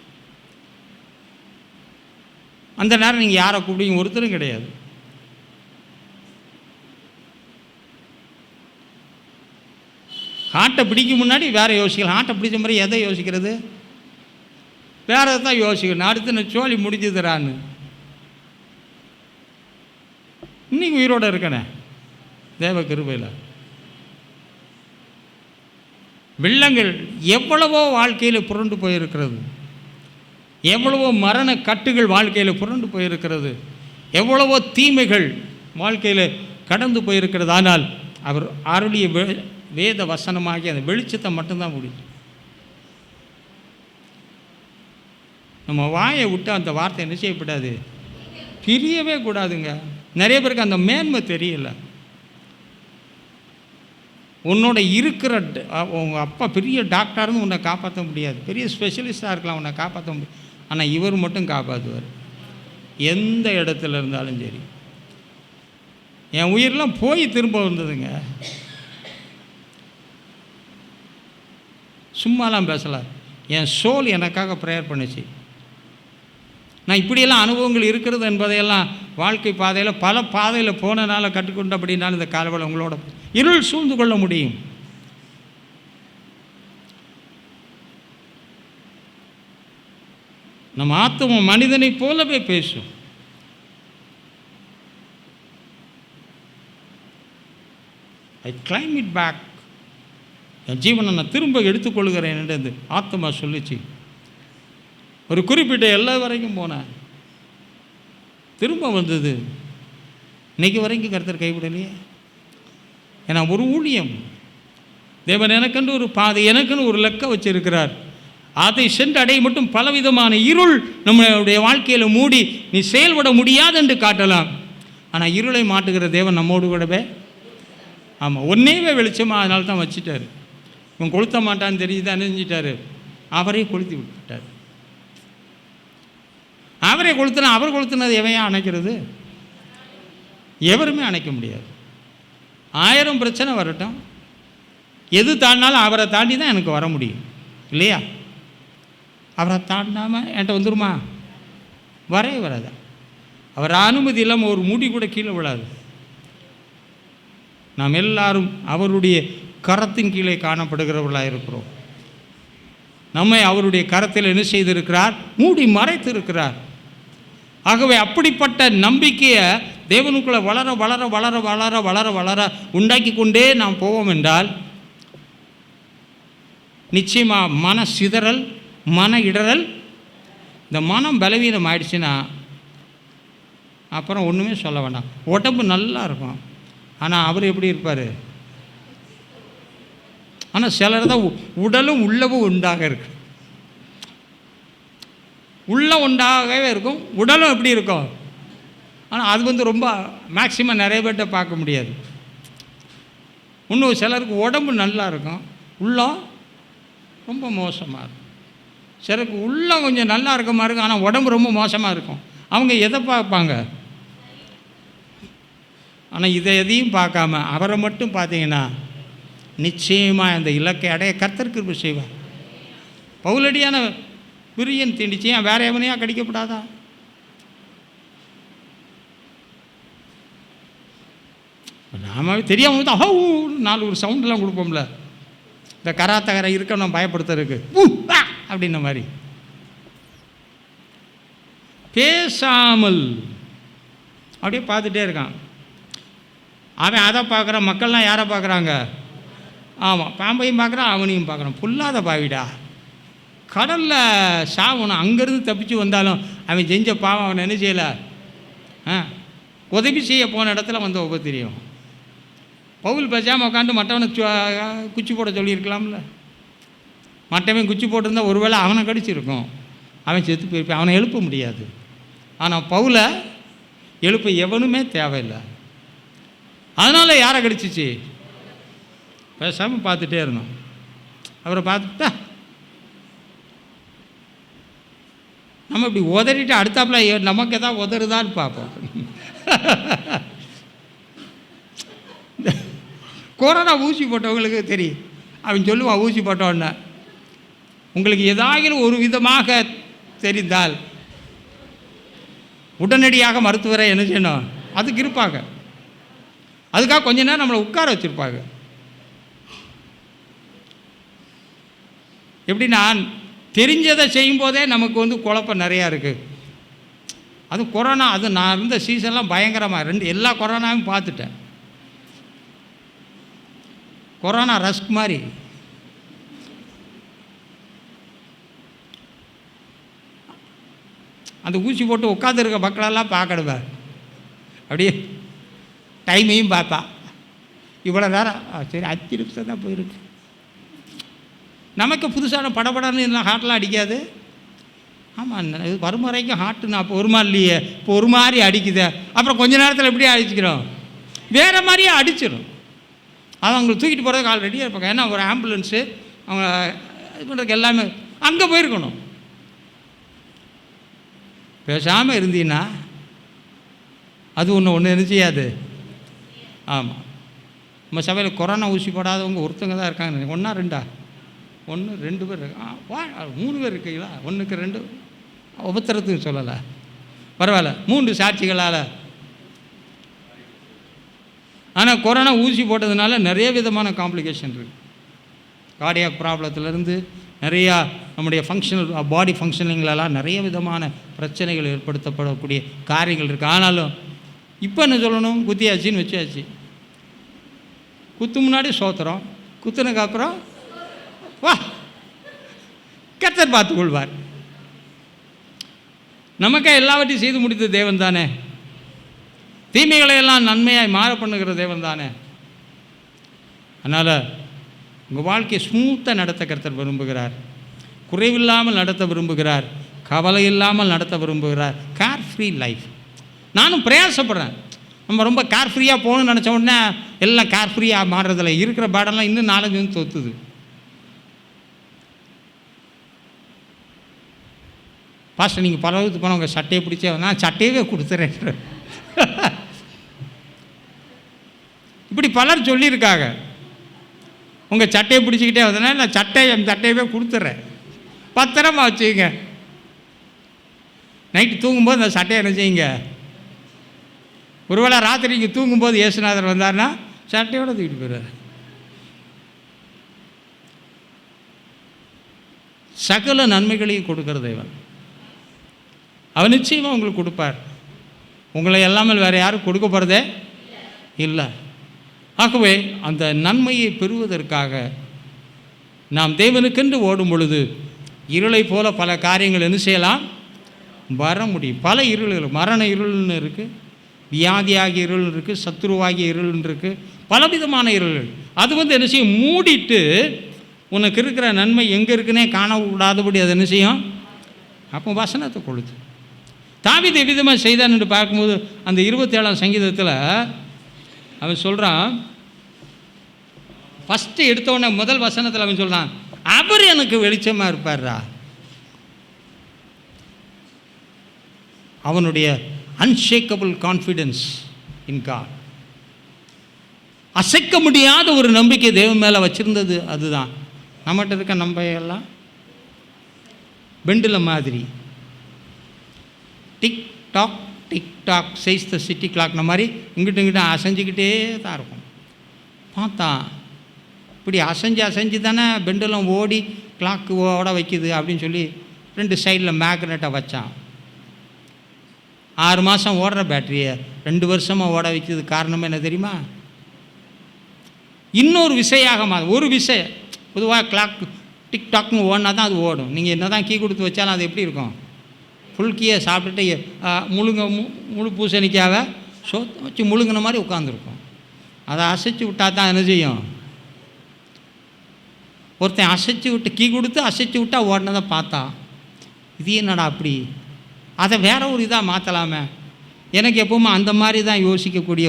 அந்த நேரம் நீங்கள் யாரை கூப்பிடுங்க? ஒருத்தரும் கிடையாது. ஹார்ட்டை பிடிக்கும் முன்னாடி வேறு யோசிக்கலாம். ஹார்ட்டை பிடிச்ச மாதிரி எதை யோசிக்கிறது? வேறு தான் யோசிக்கணும். அடுத்து நான் சோழி முடிஞ்சுதுறான்னு. இன்றைக்கி உயிரோடு இருக்கனே தேவ கிருபையில். வெள்ளங்கள் எவ்வளவோ வாழ்க்கையில் புரண்டு போயிருக்கிறது. எவ்வளவோ மரண கட்டுகள் வாழ்க்கையில் புரண்டு போயிருக்கிறது. எவ்வளவோ தீமைகள் வாழ்க்கையில் கடந்து போயிருக்கிறது. ஆனால் அவர் அருளிய வேத வசனமாகி அந்த வெளிச்சத்தை மட்டும்தான் முடியும். நம்ம வாயை விட்டு அந்த வார்த்தை என்ன செய்யப்படாது? பிரியவே கூடாதுங்க. நிறைய பேருக்கு அந்த மேன்மை தெரியல. உன்னோட இருக்கிற உங்கள் அப்பா பெரிய டாக்டர்னு உன்னை காப்பாற்ற முடியாது, பெரிய ஸ்பெஷலிஸ்டாக இருக்கலாம், உன்னை காப்பாற்ற முடியும். ஆனால் இவர் மட்டும் காப்பாற்றுவார், எந்த இடத்துல இருந்தாலும் சரி. என் உயிரெலாம் போய் திரும்ப வந்ததுங்க, சும்மாலாம் பேசலை. என் சோல் எனக்காக ப்ரேயர் பண்ணிச்சு. நான் இப்படியெல்லாம் அனுபவங்கள் இருக்கிறது என்பதையெல்லாம் வாழ்க்கை பாதையில் பல பாதையில் போனனால கற்றுக்கொண்டு அப்படின்னாலும் இந்த காலவெளி உங்களோட இருள் சூழ்ந்து கொள்ள முடியும். நம்ம ஆத்ம மனிதனை போலவே பேசும். ஐ கிளைம் இட் பேக், என் ஜீவனை நான் திரும்ப எடுத்துக்கொள்கிறேன் என்று ஆத்மா சொல்லிச்சு. ஒரு குறிப்பிட்ட எல்லா வரைக்கும் போனேன், திரும்ப வந்தது. இன்றைக்கி வரைக்கும் கர்த்தர் கைவிடலையே. ஏன்னா ஒரு ஊழியம், தேவன் எனக்கென்று ஒரு பாதை, எனக்குன்னு ஒரு லெக்க வச்சிருக்கிறார். அதை சென்று அடைய மட்டும் பலவிதமான இருள் நம்மளுடைய வாழ்க்கையில் மூடி நீ செயல்பட முடியாது என்று காட்டலாம். ஆனால் இருளை மாட்டுகிற தேவன் நம்மோடு கூடவே. ஆமாம், ஒன்னேவே வெளிச்சமாக அதனால தான் வச்சுட்டார். இவன் கொளுத்த மாட்டான்னு தெரிஞ்சு தான் செஞ்சிட்டார், அவரே கொளுத்தி விட்டுட்டார். அவரே கொளுத்துனா அவர் கொளுத்துனது எவையா அணைக்கிறது? எவருமே அணைக்க முடியாது. 1000 பிரச்சனை வரட்டும், எது தாண்டினாலும் அவரை தாண்டி தான் எனக்கு வர முடியும் இல்லையா? அவரை தாண்டாமல் என்கிட்ட வந்துருமா? வரவே வராது. அவர் அனுமதி இல்லாமல் ஒரு முடி கூட கீழே விழாது. நாம் எல்லாரும் அவருடைய கரத்தின் கீழே காணப்படுகிறவர்களாக இருக்கிறோம். நம்மை அவருடைய கரத்தில் என்ன செய்திருக்கிறார்? மூடி மறைத்து இருக்கிறார். ஆகவே அப்படிப்பட்ட நம்பிக்கையை தேவனுக்குள்ளே வளர வளர வளர வளர வளர வளர உண்டாக்கி கொண்டே நாம் போவோம் என்றால் நிச்சயமாக மன சிதறல், மன இடறல், இந்த மனம் பலவீனம் ஆயிடுச்சுன்னா அப்புறம் ஒன்றுமே சொல்ல வேண்டாம். உடம்பு நல்லா இருக்கும், ஆனால் அவர் எப்படி இருப்பார்? ஆனால் சிலர் தான் உடலும் உள்ளவும் உண்டாக இருக்கு. உள்ள உண்டாகவே இருக்கும், உடலும் எப்படி இருக்கும்? ஆனால் அது ரொம்ப மேக்சிமம் நிறைய பேர்கிட்ட பார்க்க முடியாது. இன்னும் சிலருக்கு உடம்பு நல்லா இருக்கும், உள்ளம் ரொம்ப மோசமாக இருக்கும். சிலருக்கு உள்ளம் கொஞ்சம் நல்லா இருக்க மாதிரி இருக்கும், ஆனால் உடம்பு ரொம்ப மோசமாக இருக்கும். அவங்க எதை பார்ப்பாங்க? ஆனால் இதை எதையும் பார்க்காம அவரை மட்டும் பார்த்தீங்கன்னா நிச்சயமாக அந்த இலக்கை அடைய கர்த்தர் கிருபை செய்வார். பவுலடியான பிரியன் தீண்டிச்சு, ஏன் வேற எவனையா கடிக்கப்படாதா? நாம தெரியாம தான் நாலு ஒரு சவுண்டெல்லாம் கொடுப்போம்ல, இந்த கராத்தகரை இருக்க நம்ம பயப்படுத்துறதுக்கு அப்படின்ன மாதிரி பேசாமல் அப்படியே பார்த்துட்டே இருக்கான். அவன் அதை பார்க்குறான், மக்கள்லாம் யாரை பார்க்குறாங்க? ஆமாம், பாம்பையும் பார்க்குறான், அவனையும் பார்க்குறான். புல்லாத பாவிடா, கடலில் சாவணும். அங்கேருந்து தப்பிச்சு வந்தாலும் அவன் செஞ்ச பாவம் அவனை என்ன செய்யலை? உதவி செய்ய போன இடத்துல வந்து உபத்திரியம். பவுல் பேசாமல் உட்காந்து மற்றவனை குச்சி போட சொல்லியிருக்கலாம்ல. மற்றவன் குச்சி போட்டிருந்தா ஒருவேளை அவனை கடிச்சிருக்கும், அவன் செத்து போயிருப்பான், அவனை எழுப்ப முடியாது. ஆனால் பவுலை எழுப்ப எவனுமே தேவையில்லை. அதனால் யாரை கடிச்சிச்சு? பேசாமல் பார்த்துட்டே இருந்தோம். அவரை பார்த்துட்டா நம்ம இப்படி உதறிட்டு அடுத்தாப்புல நமக்கு எதாவது உதறுதான்னு பார்ப்போம். கொரோனா ஊசி போட்டவங்களுக்கு தெரியும். அவன் சொல்லுவான், ஊசி போட்டோன்னு உங்களுக்கு ஏதாகிலும் ஒரு விதமாக தெரிந்தால் உடனடியாக மருத்துவரை என்ன செய்யணும்? அதுக்கு இருப்பாங்க. அதுக்காக கொஞ்ச நேரம் நம்மளை உட்கார வச்சுருப்பாங்க. எப்படின்னா தெரிஞ்சதை செய்யும்போதே நமக்கு குழப்பம் நிறையா இருக்குது. அது கொரோனா, அது நான் இருந்த சீசன்லாம் பயங்கரமாக எல்லா கொரோனாவும் பார்த்துட்டேன். கொரோனா ரஸ்க் மாதிரி. அந்த ஊசி போட்டு உட்காந்துருக்க மக்களெல்லாம் பார்க்கணுமே, அப்படியே டைமையும் பார்ப்பா. இவ்வளோ நேரம் சரி 5 நிமிஷம் தான் போயிருக்கு. நமக்கு புதுசான படப்படன்னு இருந்தால் ஹார்ட்லாம் அடிக்காது. ஆமாம், இது வரும் வரைக்கும் ஹார்ட்டு நான் இப்போ ஒருமா இல்லையே, இப்போ ஒரு மாதிரி அடிக்குது. அப்புறம் கொஞ்ச நேரத்தில் எப்படி அடிச்சுக்கிறோம்? வேறு மாதிரியே அடிச்சிடும். அது அவங்களை தூக்கிட்டு போகிறதுக்கு ஆள் ரெடியாக இருப்பாங்க. ஏன்னா ஒரு ஆம்புலன்ஸு அவங்க இது பண்ணுறதுக்கு எல்லாமே அங்கே போயிருக்கணும். பேசாமல் இருந்தீங்கன்னா அது ஒன்று என்ன செய்யாது. ஆமாம், நம்ம சபையில் கொரோனா ஊசி போடாதவங்க ஒருத்தங்க தான் இருக்காங்க. 1 2 2 பேர் இருக்கு. 3 பேர் இருக்கீங்களா? 1க்கு 2 உபத்திரத்துக்கு சொல்லலை, பரவாயில்ல, 3 சாட்சிகளால். ஆனால் கொரோனா ஊசி போட்டதுனால நிறைய விதமான காம்ப்ளிகேஷன் இருக்குது. கார்டியாக் ப்ராப்ளத்துலேருந்து நிறையா நம்முடைய ஃபங்க்ஷனல் பாடி ஃபங்க்ஷனிங்களெல்லாம் நிறைய விதமான பிரச்சனைகள் ஏற்படுத்தப்படக்கூடிய காரியங்கள் இருக்குது. ஆனாலும் இப்போ என்ன சொல்லணும், குத்தியாச்சின்னு வச்சாச்சு. குத்து முன்னாடி சோத்திரம், குத்துனதுக்கு அப்புறம் வா கர்த்தர் பார்த்துக்கொள்வார். நமக்கே எல்லாவற்றையும் செய்து முடித்த தேவன் தானே, தீமைகளை எல்லாம் நன்மையாய் மாற பண்ணுகிற தேவன் தானே. அதனால் உங்கள் வாழ்க்கையை ஸ்மூத்தாக நடத்த கர்த்தர் விரும்புகிறார். குறைவில்லாமல் நடத்த விரும்புகிறார். கவலை இல்லாமல் நடத்த விரும்புகிறார். Care free life. நானும் பிரயாசப்படுறேன். நம்ம ரொம்ப கேர் ஃப்ரீயாக போகணும்னு நினச்ச உடனே எல்லாம் கேர் ஃப்ரீயாக மாறுறதில்ல. இருக்கிற பேடெல்லாம் இன்னும் 4 வந்து தொத்துது. பாஸ்டர் நீங்கள் பலவத்துக்கு போனால் உங்கள் சட்டையை பிடிச்சே நான் சட்டையவே கொடுத்துறேன். இப்படி பலர் சொல்லியிருக்காங்க. உங்கள் சட்டையை பிடிச்சிக்கிட்டே வந்தனா நான் சட்டையவே கொடுத்துட்றேன், பத்திரமா வச்சுங்க. நைட்டு தூங்கும்போது அந்த சட்டையை என்ன செய்யுங்க. ஒருவேளை ராத்திரிக்கு தூங்கும்போது இயேசுநாதர் வந்தார்னா சட்டையோடு தூக்கிட்டு போயிடுவார். சகல நன்மைகளையும் கொடுக்குற தேவன். அவர் நிச்சயமாக உங்களுக்கு கொடுப்பார். உங்களை எல்லாமல் வேறு யாரும் கொடுக்க போகிறதே இல்லை. ஆகவே அந்த நன்மையை பெறுவதற்காக நாம் தேவனுக்கென்று ஓடும் பொழுது இருளை போல பல காரியங்கள் என்ன செய்யலாம், வர முடியும். பல இருள்கள், மரண இருள்னு இருக்குது, வியாதியாகிய இருள் இருக்குது, சத்துருவாகிய இருள்னு இருக்குது, பலவிதமான இருள்கள். அது என்ன செய்யும், மூடிட்டு உனக்கு இருக்கிற நன்மை எங்கே இருக்குன்னே காணக்கூடாதபடி அது என்ன செய்யும். அப்போ வசனத்தை கொளுத்து. தாவீது விதமாக செய்தான் என்று பார்க்கும்போது அந்த 27ஆம் சங்கீதத்தில் அவன் சொல்கிறான், ஃபஸ்ட்டு எடுத்தோடனே முதல் வசனத்தில் அவன் சொல்கிறான், அவர் எனக்கு வெளிச்சமாக இருப்பார்ரா. அவனுடைய அன்ஷேக்கபிள் கான்ஃபிடென்ஸ் இன் காட், அசைக்க முடியாத ஒரு நம்பிக்கை தேவன் மேலே வச்சுருந்தது. அதுதான் நம்மகிட்ட இருக்க நம்பிக்கையெல்லாம் பெண்டில் மாதிரி tick tock size the city கிளாக்ன மாதிரி இங்கிட்ட அசைஞ்சிக்கிட்டே தான் இருக்கும். பார்த்தா இப்படி அசைஞ்சு தானே பெண்டெல்லாம் ஓடி கிளாக்கு ஓட வைக்குது அப்படின்னு சொல்லி 2 சைடில் மேக்னெட்டை வச்சான். 6 மாதம் ஓடுற பேட்டரியை 2 வருஷமாக ஓட வைக்கிறது காரணம் என்ன தெரியுமா? இன்னொரு விசையாக ஒரு விசை. பொதுவாக கிளாக் டிக்டாக்னு ஓடினா தான் அது ஓடும். நீங்கள் என்ன தான் கீ கொடுத்து வச்சாலும் அது எப்படி இருக்கும், ஃபுல் கீயை சாப்பிட்டுட்டு முழு பூசணிக்காவை வச்சு முழுங்கின மாதிரி உட்காந்துருக்கும். அதை அசைச்சு விட்டால் தான் என்ன செய்யும். ஒருத்தன் அசைச்சு விட்டு கீ கொடுத்து அசைச்சு விட்டால் ஓடினதை பார்த்தா இது என்னடா அப்படி, அதை வேற ஒரு இதாக மாற்றலாமே. எனக்கு எப்போவுமே அந்த மாதிரி தான் யோசிக்கக்கூடிய.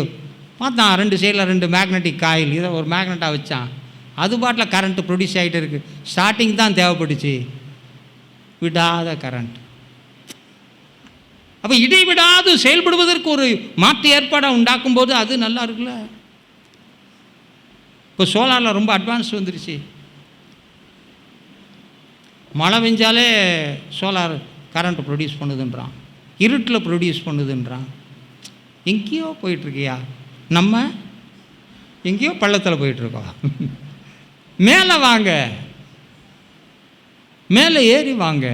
பார்த்தான் 2 சைடில் 2 மேக்னெட்டிக் காயில், இதை ஒரு மேக்னெட்டாக வச்சான். அது பாட்டில் கரண்ட்டு ப்ரொடியூஸ் ஆகிட்டு இருக்குது. ஸ்டார்டிங் தான் தேவைப்பட்டுச்சு, விடாத கரண்ட். அப்போ இடைவிடாது செயல்படுவதற்கு ஒரு மாற்று ஏற்பாடாக உண்டாக்கும்போது அது நல்லா இருக்குல்ல. இப்போ சோலாரில் ரொம்ப அட்வான்ஸ் வந்துருச்சு. மழை பெஞ்சாலே சோலார் கரண்ட் ப்ரொடியூஸ் பண்ணுதுன்றான், இருட்டில் ப்ரொடியூஸ் பண்ணுதுன்றான். எங்கேயோ போயிட்டுருக்கியா, நம்ம எங்கேயோ பள்ளத்தில் போயிட்டுருக்கோம். மேலே வாங்க, மேலே ஏறி வாங்க.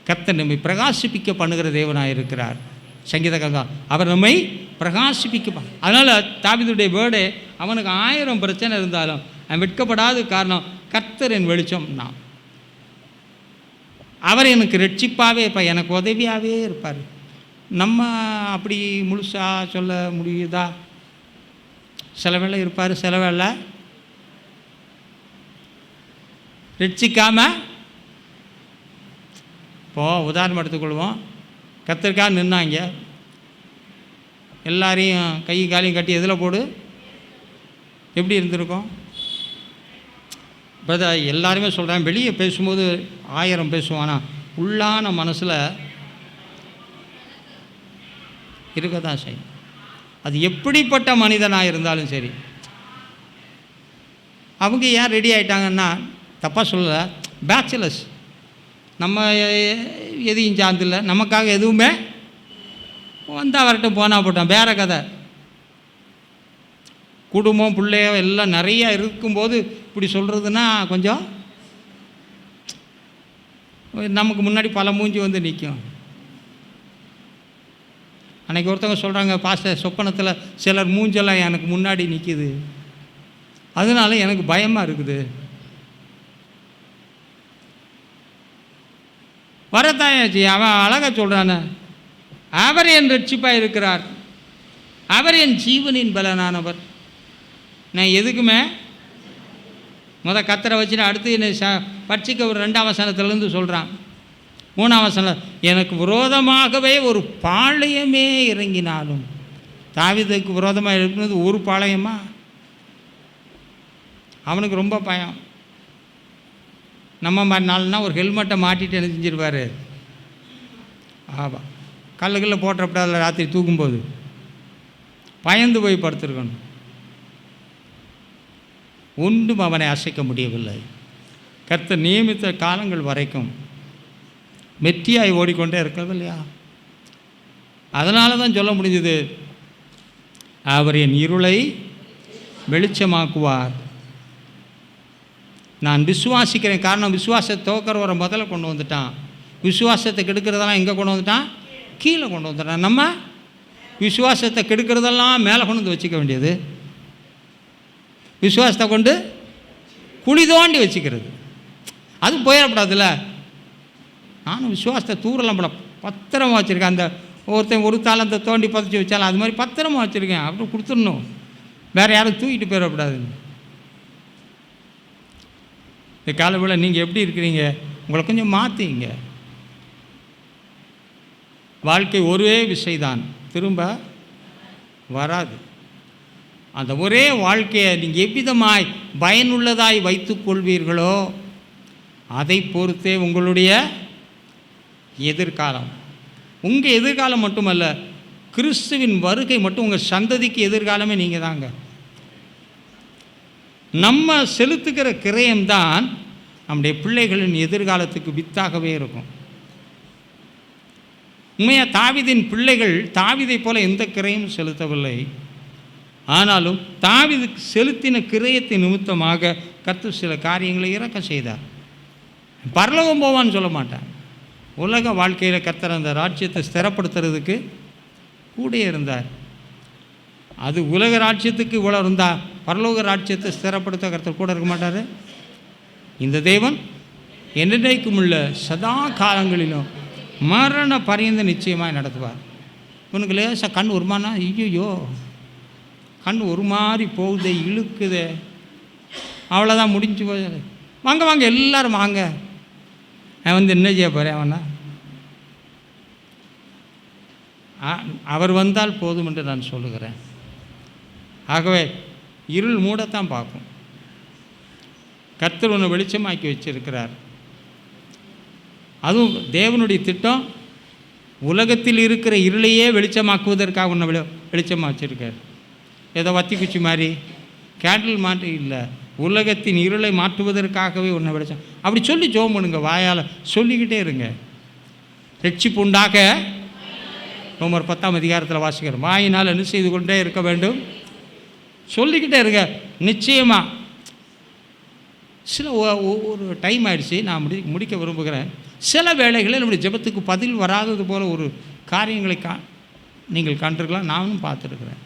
கர்த்தர் நம்மை பிரகாசிப்பிக்க பண்ணுகிற தேவனாக இருக்கிறார். சங்கீதக்காரன் அவர் நம்மை பிரகாசிப்பிக்க. அதனால் தாவீதுடைய வேர்டே, அவனுக்கு 1000 பிரச்சனை இருந்தாலும் அவன் வெட்கப்படாத காரணம் கர்த்தர் என் வெளிச்சம், நான் அவர் எனக்கு ரட்சிப்பாகவே இருப்பார், எனக்கு உதவியாகவே இருப்பார். நம்ம அப்படி முழுசாக சொல்ல முடியுதா? சில வேளை இருப்பார், சில வேளை ரட்சிக்காமல். இப்போது உதாரணம் எடுத்துக்கொள்வோம். கர்த்தருக்காக நின்னாங்க, எல்லாரையும் கை காலையும் கட்டி எதில் போடு, எப்படி இருந்திருக்கும்? இப்போ எல்லாருமே சொல்கிறேன், வெளியே பேசும்போது 1000 பேசுவோம், ஆனால் உள்ளான மனசில் இருக்க தான் செய்யும். அது எப்படிப்பட்ட மனிதனாக இருந்தாலும் சரி. அவங்க ஏன் ரெடி ஆகிட்டாங்கன்னா, தப்பாக சொல்லலை, பேச்சுலர்ஸ், நம்ம எதையும் சார்ந்தில்லை, நமக்காக எதுவுமே வந்தால் வரட்டும் போனால் போட்டோம், வேறு கதை. குடும்பம் பிள்ளையோ எல்லாம் நிறையா இருக்கும்போது இப்படி சொல்கிறதுனா கொஞ்சம் நமக்கு முன்னாடி பல மூஞ்சி வந்து நிற்கும். அன்றைக்கி ஒருத்தவங்க சொல்கிறாங்க, பாஸ்டர் சொப்பனத்தில் சிலர் மூஞ்செல்லாம் எனக்கு முன்னாடி நிற்கிது, அதனால எனக்கு பயமாக இருக்குது. வரத்தாயாச்சு, அவன் அழகாக சொல்கிறானே, அவர் என் ரட்சிப்பாக இருக்கிறார், அவர் என் ஜீவனின் பலனானவர். நான் எதுக்குமே கத்தரை வச்சுன்னு அடுத்து என்னை பட்சிக்க ஒரு 2ஆம் வசனத்துலேருந்து சொல்கிறான். 3ஆம் வசனம், எனக்கு விரோதமாகவே ஒரு பாளையமே இறங்கினாலும். தாவீதுக்கு விரோதமாக இருக்கிறது ஒரு பாளையமா? அவனுக்கு ரொம்ப பயம். நம்ம மாதிரி நாள்னா ஒரு ஹெல்மெட்டை மாட்டிட்டு என்ன செஞ்சிருவார், ஆபா கல்லுக்குள்ளே போட்டப்படாத ராத்திரி தூக்கும்போது பயந்து போய் படுத்துருக்கணும். ஒன்றும் அவனை அசைக்க முடியவில்லை. கர்த்தர் நியமித்த காலங்கள் வரைக்கும் வெற்றியாய் ஓடிக்கொண்டே இருக்கிறது இல்லையா? அதனால தான் சொல்ல முடிஞ்சது, அவர் என் இருளை வெளிச்சமாக்குவார். நான் விசுவாசிக்கிறேன். காரணம், விசுவாசத்தை துவக்கிறவரை முதல்ல கொண்டு வந்துட்டான். விசுவாசத்தை கெடுக்கிறதெல்லாம் எங்கே கொண்டு வந்துட்டான்? கீழே கொண்டு வந்துட்டான். நம்ம விசுவாசத்தை கெடுக்கிறதெல்லாம் மேலே கொண்டு வந்து வச்சுக்க வேண்டியது, விசுவாசத்தை கொண்டு குழி தோண்டி வச்சுக்கிறது. அது போயிடக்கூடாதுல்ல. நானும் விசுவாசத்தை தூரெல்லாம் போட பத்திரமா வச்சுருக்கேன். அந்த ஒருத்தன் ஒரு தாளத்தை தோண்டி பதிச்சு வச்சாலும் அது மாதிரி பத்திரமா வச்சுருக்கேன். அப்புறம் கொடுத்துடணும், வேறு யாரும் தூக்கிட்டு போயிடக்கூடாதுன்னு. இந்த காலவேளை நீங்கள் எப்படி இருக்கிறீங்க? உங்களை கொஞ்சம் மாற்றிங்க. வாழ்க்கை ஒரே விஷயம்தான், திரும்ப வராது. அந்த ஒரே வாழ்க்கையை நீங்கள் எவ்விதமாய் பயனுள்ளதாய் வைத்து கொள்வீர்களோ அதை பொறுத்தே உங்களுடைய எதிர்காலம். உங்கள் எதிர்காலம் மட்டுமல்ல, கிறிஸ்துவின் வருகை மட்டும் உங்கள் சந்ததிக்கு எதிர்காலமே நீங்கள் தாங்க. நம்ம செலுத்துகிற கிரயம்தான் நம்முடைய பிள்ளைகளின் எதிர்காலத்துக்கு வித்தாகவே இருக்கும். உண்மையாக தாவீதின் பிள்ளைகள் தாவீதை போல எந்த கிரயமும் செலுத்தவில்லை. ஆனாலும் தாவீதுக்கு செலுத்தின கிரயத்தின் நிமித்தமாக கர்த்தர் சில காரியங்களை இறக்க செய்தார். பரலோகம் போவான்னு சொல்ல மாட்டார். உலக வாழ்க்கையில் கர்த்தர் அந்த ராஜ்யத்தை ஸ்திரப்படுத்துறதுக்கு கூட இருந்தார். அது உலக ராஜ்யத்துக்கு இவ்வளோ இருந்தால் பரலோக ராஜ்யத்தை ஸ்திரப்படுத்த கர்த்தர் கூட இருக்க மாட்டார். இந்த தேவன் என்றைக்கும் உள்ள சதா காலங்களிலும் மரண பரியந்த நிச்சயமாக நடத்துவார். இவனுக்கு லேசாக கண் உருமானா, ஐயோ கண் ஒரு மாதிரி போகுதே, இழுக்குதே, அவ்வளோதான் முடிஞ்சு போகுது. வாங்க வாங்க எல்லோரும் வாங்க, அவன் என்ன செய்ய போகிறேன்? அவனா அவர் வந்தால் போதும் என்று நான் சொல்லுகிறேன். ஆகவே இருள் மூடத்தான் பார்க்கும். கர்த்தர் ஒன்று வெளிச்சமாக்கி வச்சிருக்கிறார். அதுவும் தேவனுடைய திட்டம் உலகத்தில் இருக்கிற இருளையே வெளிச்சமாக்குவதற்காக ஒன்று வெளிச்சமாக வச்சுருக்கார். ஏதோ வத்தி குச்சி மாதிரி கேண்டில் மாட்டி இல்லை, உலகத்தின் இருளை மாற்றுவதற்காகவே ஒன்று வெளிச்சம். அப்படி சொல்லி ஜெபம் பண்ணுங்க, வாயால் சொல்லிக்கிட்டே இருங்க. ரட்சிப்பு உண்டாக ரோமர் 10ஆம் அதிகாரத்தில் வாசிக்கிறோம். வாயினால் என்ன செய்து கொண்டே இருக்க வேண்டும், சொல்லிக்கிட்டே இருங்க. நிச்சயமாக சில ஒரு டைம் ஆகிடுச்சு, நான் முடிக்க விரும்புகிறேன். சில வேளைகளில் நம்முடைய ஜெபத்துக்கு பதில் வராதது போல் ஒரு காரியங்களை நீங்கள் கண்டிருக்கலாம், நானும் பார்த்துருக்குறேன்.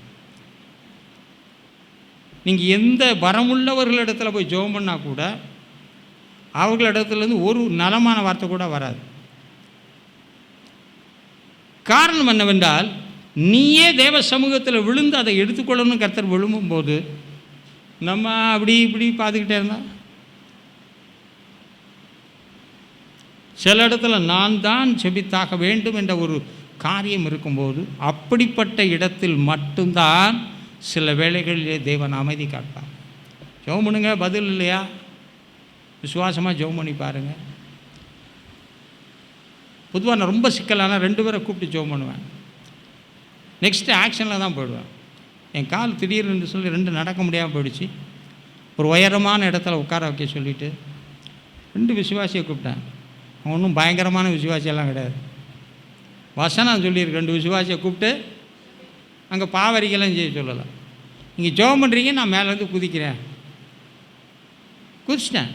நீங்கள் எந்த வரமுள்ளவர்களிடத்தில் போய் ஜெபம் பண்ணால் கூட அவர்களிடத்துலேருந்து ஒரு நலமான வார்த்தை கூட வராது. காரணம் என்னவென்றால், நீயே தேவ சமூகத்தில் விழுந்து அதை எடுத்துக்கொள்ளணும்னு கர்த்தர் விழும்பும்போது நம்ம அப்படி இப்படி பார்த்துக்கிட்டே இருந்தால், சில இடத்துல நான் தான் ஜெபித்தாக வேண்டும் என்ற ஒரு காரியம் இருக்கும்போது அப்படிப்பட்ட இடத்தில் மட்டும்தான் சில வேளைகளிலே தேவன் அமைதி காப்பார். ஜெபம் பண்ணுங்க, பதில் இல்லையா? விசுவாசமாக ஜெபம் பண்ணி பாருங்கள். பொதுவாக நான் ரொம்ப சிக்கலான 2 பேரை கூப்பிட்டு ஜெபம் பண்ணுவேன். நெக்ஸ்ட்டு ஆக்ஷனில் தான் போயிடுவேன். என் கால் திடீர்னு சொல்லி 2 நடக்க முடியாமல் போயிடுச்சு. ஒரு உயரமான இடத்துல உட்கார வைக்க சொல்லிவிட்டு 2 விசுவாசியை கூப்பிட்டேன். அவன் ஒன்றும் பயங்கரமான விசுவாசியெல்லாம் கிடையாது. வசனம் சொல்லியிருக்கு. 2 விசுவாசியை கூப்பிட்டு அங்கே பாவரிக்கெல்லாம் செய்ய சொல்லலை. நீங்கள் ஜெபம் பண்ணுறீங்க, நான் மேலேருந்து குதிக்கிறேன். குதிச்சிட்டேன்.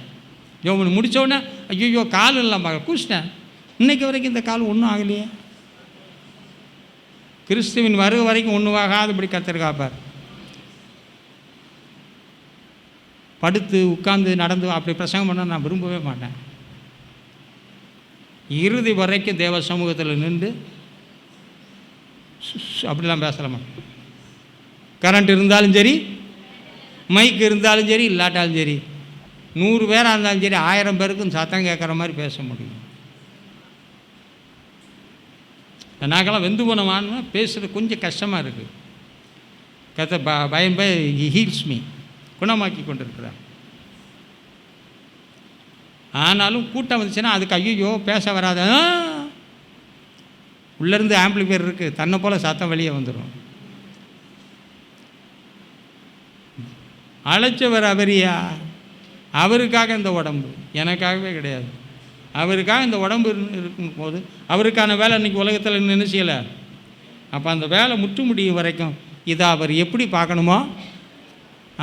ஜெபம் பண்ணி முடித்தோடனே ஐயோ கால் எல்லாம் பார்க்க குதிச்சிட்டேன். இன்றைக்கு வரைக்கும் இந்த கால் ஒன்றும் ஆகலையே. கிறிஸ்துவின் வருகை வரைக்கும் ஒன்றும் ஆகாதபடி கர்த்தர் காப்பார். படுத்து உட்கார்ந்து நடந்து அப்படி பிரசங்கம் பண்ண நான் விரும்பவே மாட்டேன். இறுதி வரைக்கும் தேவ சமூகத்தில் நின்று அப்படிலாம் பேசல மாட்டேன். கரண்ட் இருந்தாலும் சரி, மைக் இருந்தாலும் சரி, இல்லாட்டாலும் சரி, 100 பேராக இருந்தாலும் சரி, 1000 பேருக்கும் சத்தம் கேட்குற மாதிரி பேச முடியும். நாங்களாம் வெந்து போனவான்னு பேசுகிறது கொஞ்சம் கஷ்டமாக இருக்குது. கத்த பயம் ஹீல்ஸ் மீ, குணமாக்கி கொண்டிருக்கிறார். ஆனாலும் கூட்டம் வந்துச்சுன்னா அதுக்கு ஐயோ பேச வராத, உள்ளேருந்து ஆம்பிளிஃபையர் இருக்குது, தன்னை போல் சத்தம் வெளியே வந்துடும். அழைச்சவர் அவரியா? அவருக்காக இந்த உடம்பு, எனக்காகவே கிடையாது. அவருக்காக இந்த உடம்பு இருக்கும்போது அவருக்கான வேலை இன்றைக்கி உலகத்தில் என்ன செய்யலை. அப்போ அந்த வேலை முற்று முடியும் வரைக்கும் இதை அவர் எப்படி பார்க்கணுமோ,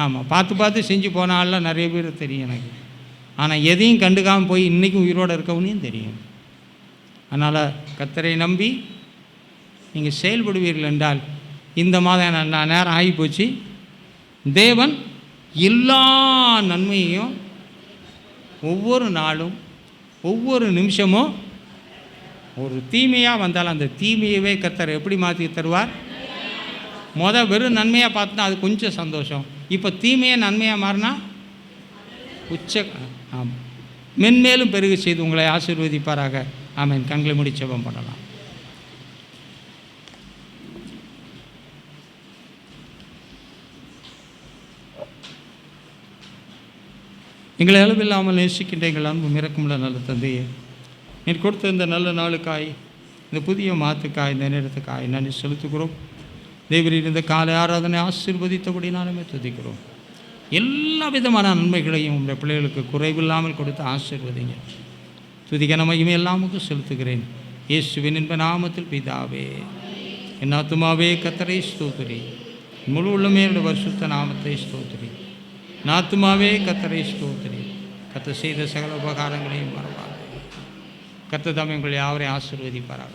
ஆமாம், பார்த்து செஞ்சு போன ஆள்லாம் நிறைய பேர் தெரியும் எனக்கு. ஆனால் எதையும் கண்டுக்காமல் போய் இன்றைக்கும் உயிரோடு இருக்கவனையும் தெரியும். அதனால் கர்த்தரை நம்பி நீங்கள் செயல்படுவீர்கள் என்றால், இந்த மாதம் நேரம் ஆகி போச்சு, தேவன் எல்லா நன்மையையும் ஒவ்வொரு நாளும் ஒவ்வொரு நிமிஷமும் ஒரு தீமையாக வந்தாலும் அந்த தீமையவே கர்த்தர் எப்படி மாற்றி தருவார். வெறும் நன்மையாக பார்த்துனா அது கொஞ்சம் சந்தோஷம். இப்போ தீமையை நன்மையாக மாறினா ஆமாம், மென்மேலும் பெருக செய்து உங்களை ஆசீர்வதிப்பாராக. ஆமென். கண்களை மூடி ஜெபம் பண்ணலாம். எங்களை அளவில்லாமல் நேசிக்கின்ற எங்கள் அன்பு மிரக்கமுள்ள நல்ல தந்தையே, நீர் கொடுத்த இந்த நல்ல நாளுக்காய், இந்த புதிய மாத்துக்காய், இந்த நேரத்துக்காய் நன்றி செலுத்துகிறோம். தேவரீர் இந்த காலை ஆராதனை ஆசீர்வதித்தபடி நானுமே துதிக்கிறோம். எல்லா விதமான நன்மைகளையும் உங்கள் பிள்ளைகளுக்கு குறைவில்லாமல் கொடுத்து ஆசீர்வதிங்க. துதிக்க மகிமை எல்லாமுக்கு செலுத்துகிறேன் இயேசுவின் இன்ப நாமத்தில் பிதாவே. என் ஆத்துமாவே கர்த்தரை ஸ்தோத்திரி, முழு உள்ளமே என்னுடைய பரிசுத்த நாமத்தை ஸ்தோத்திரி. என் ஆத்துமாவே கர்த்தரை ஸ்தோத்திரி, கர்த்தர் செய்த சகல உபகாரங்களையும் மறவாதே. கர்த்தர் தாமே உங்களை யாவரையும் ஆசீர்வதிப்பாராக.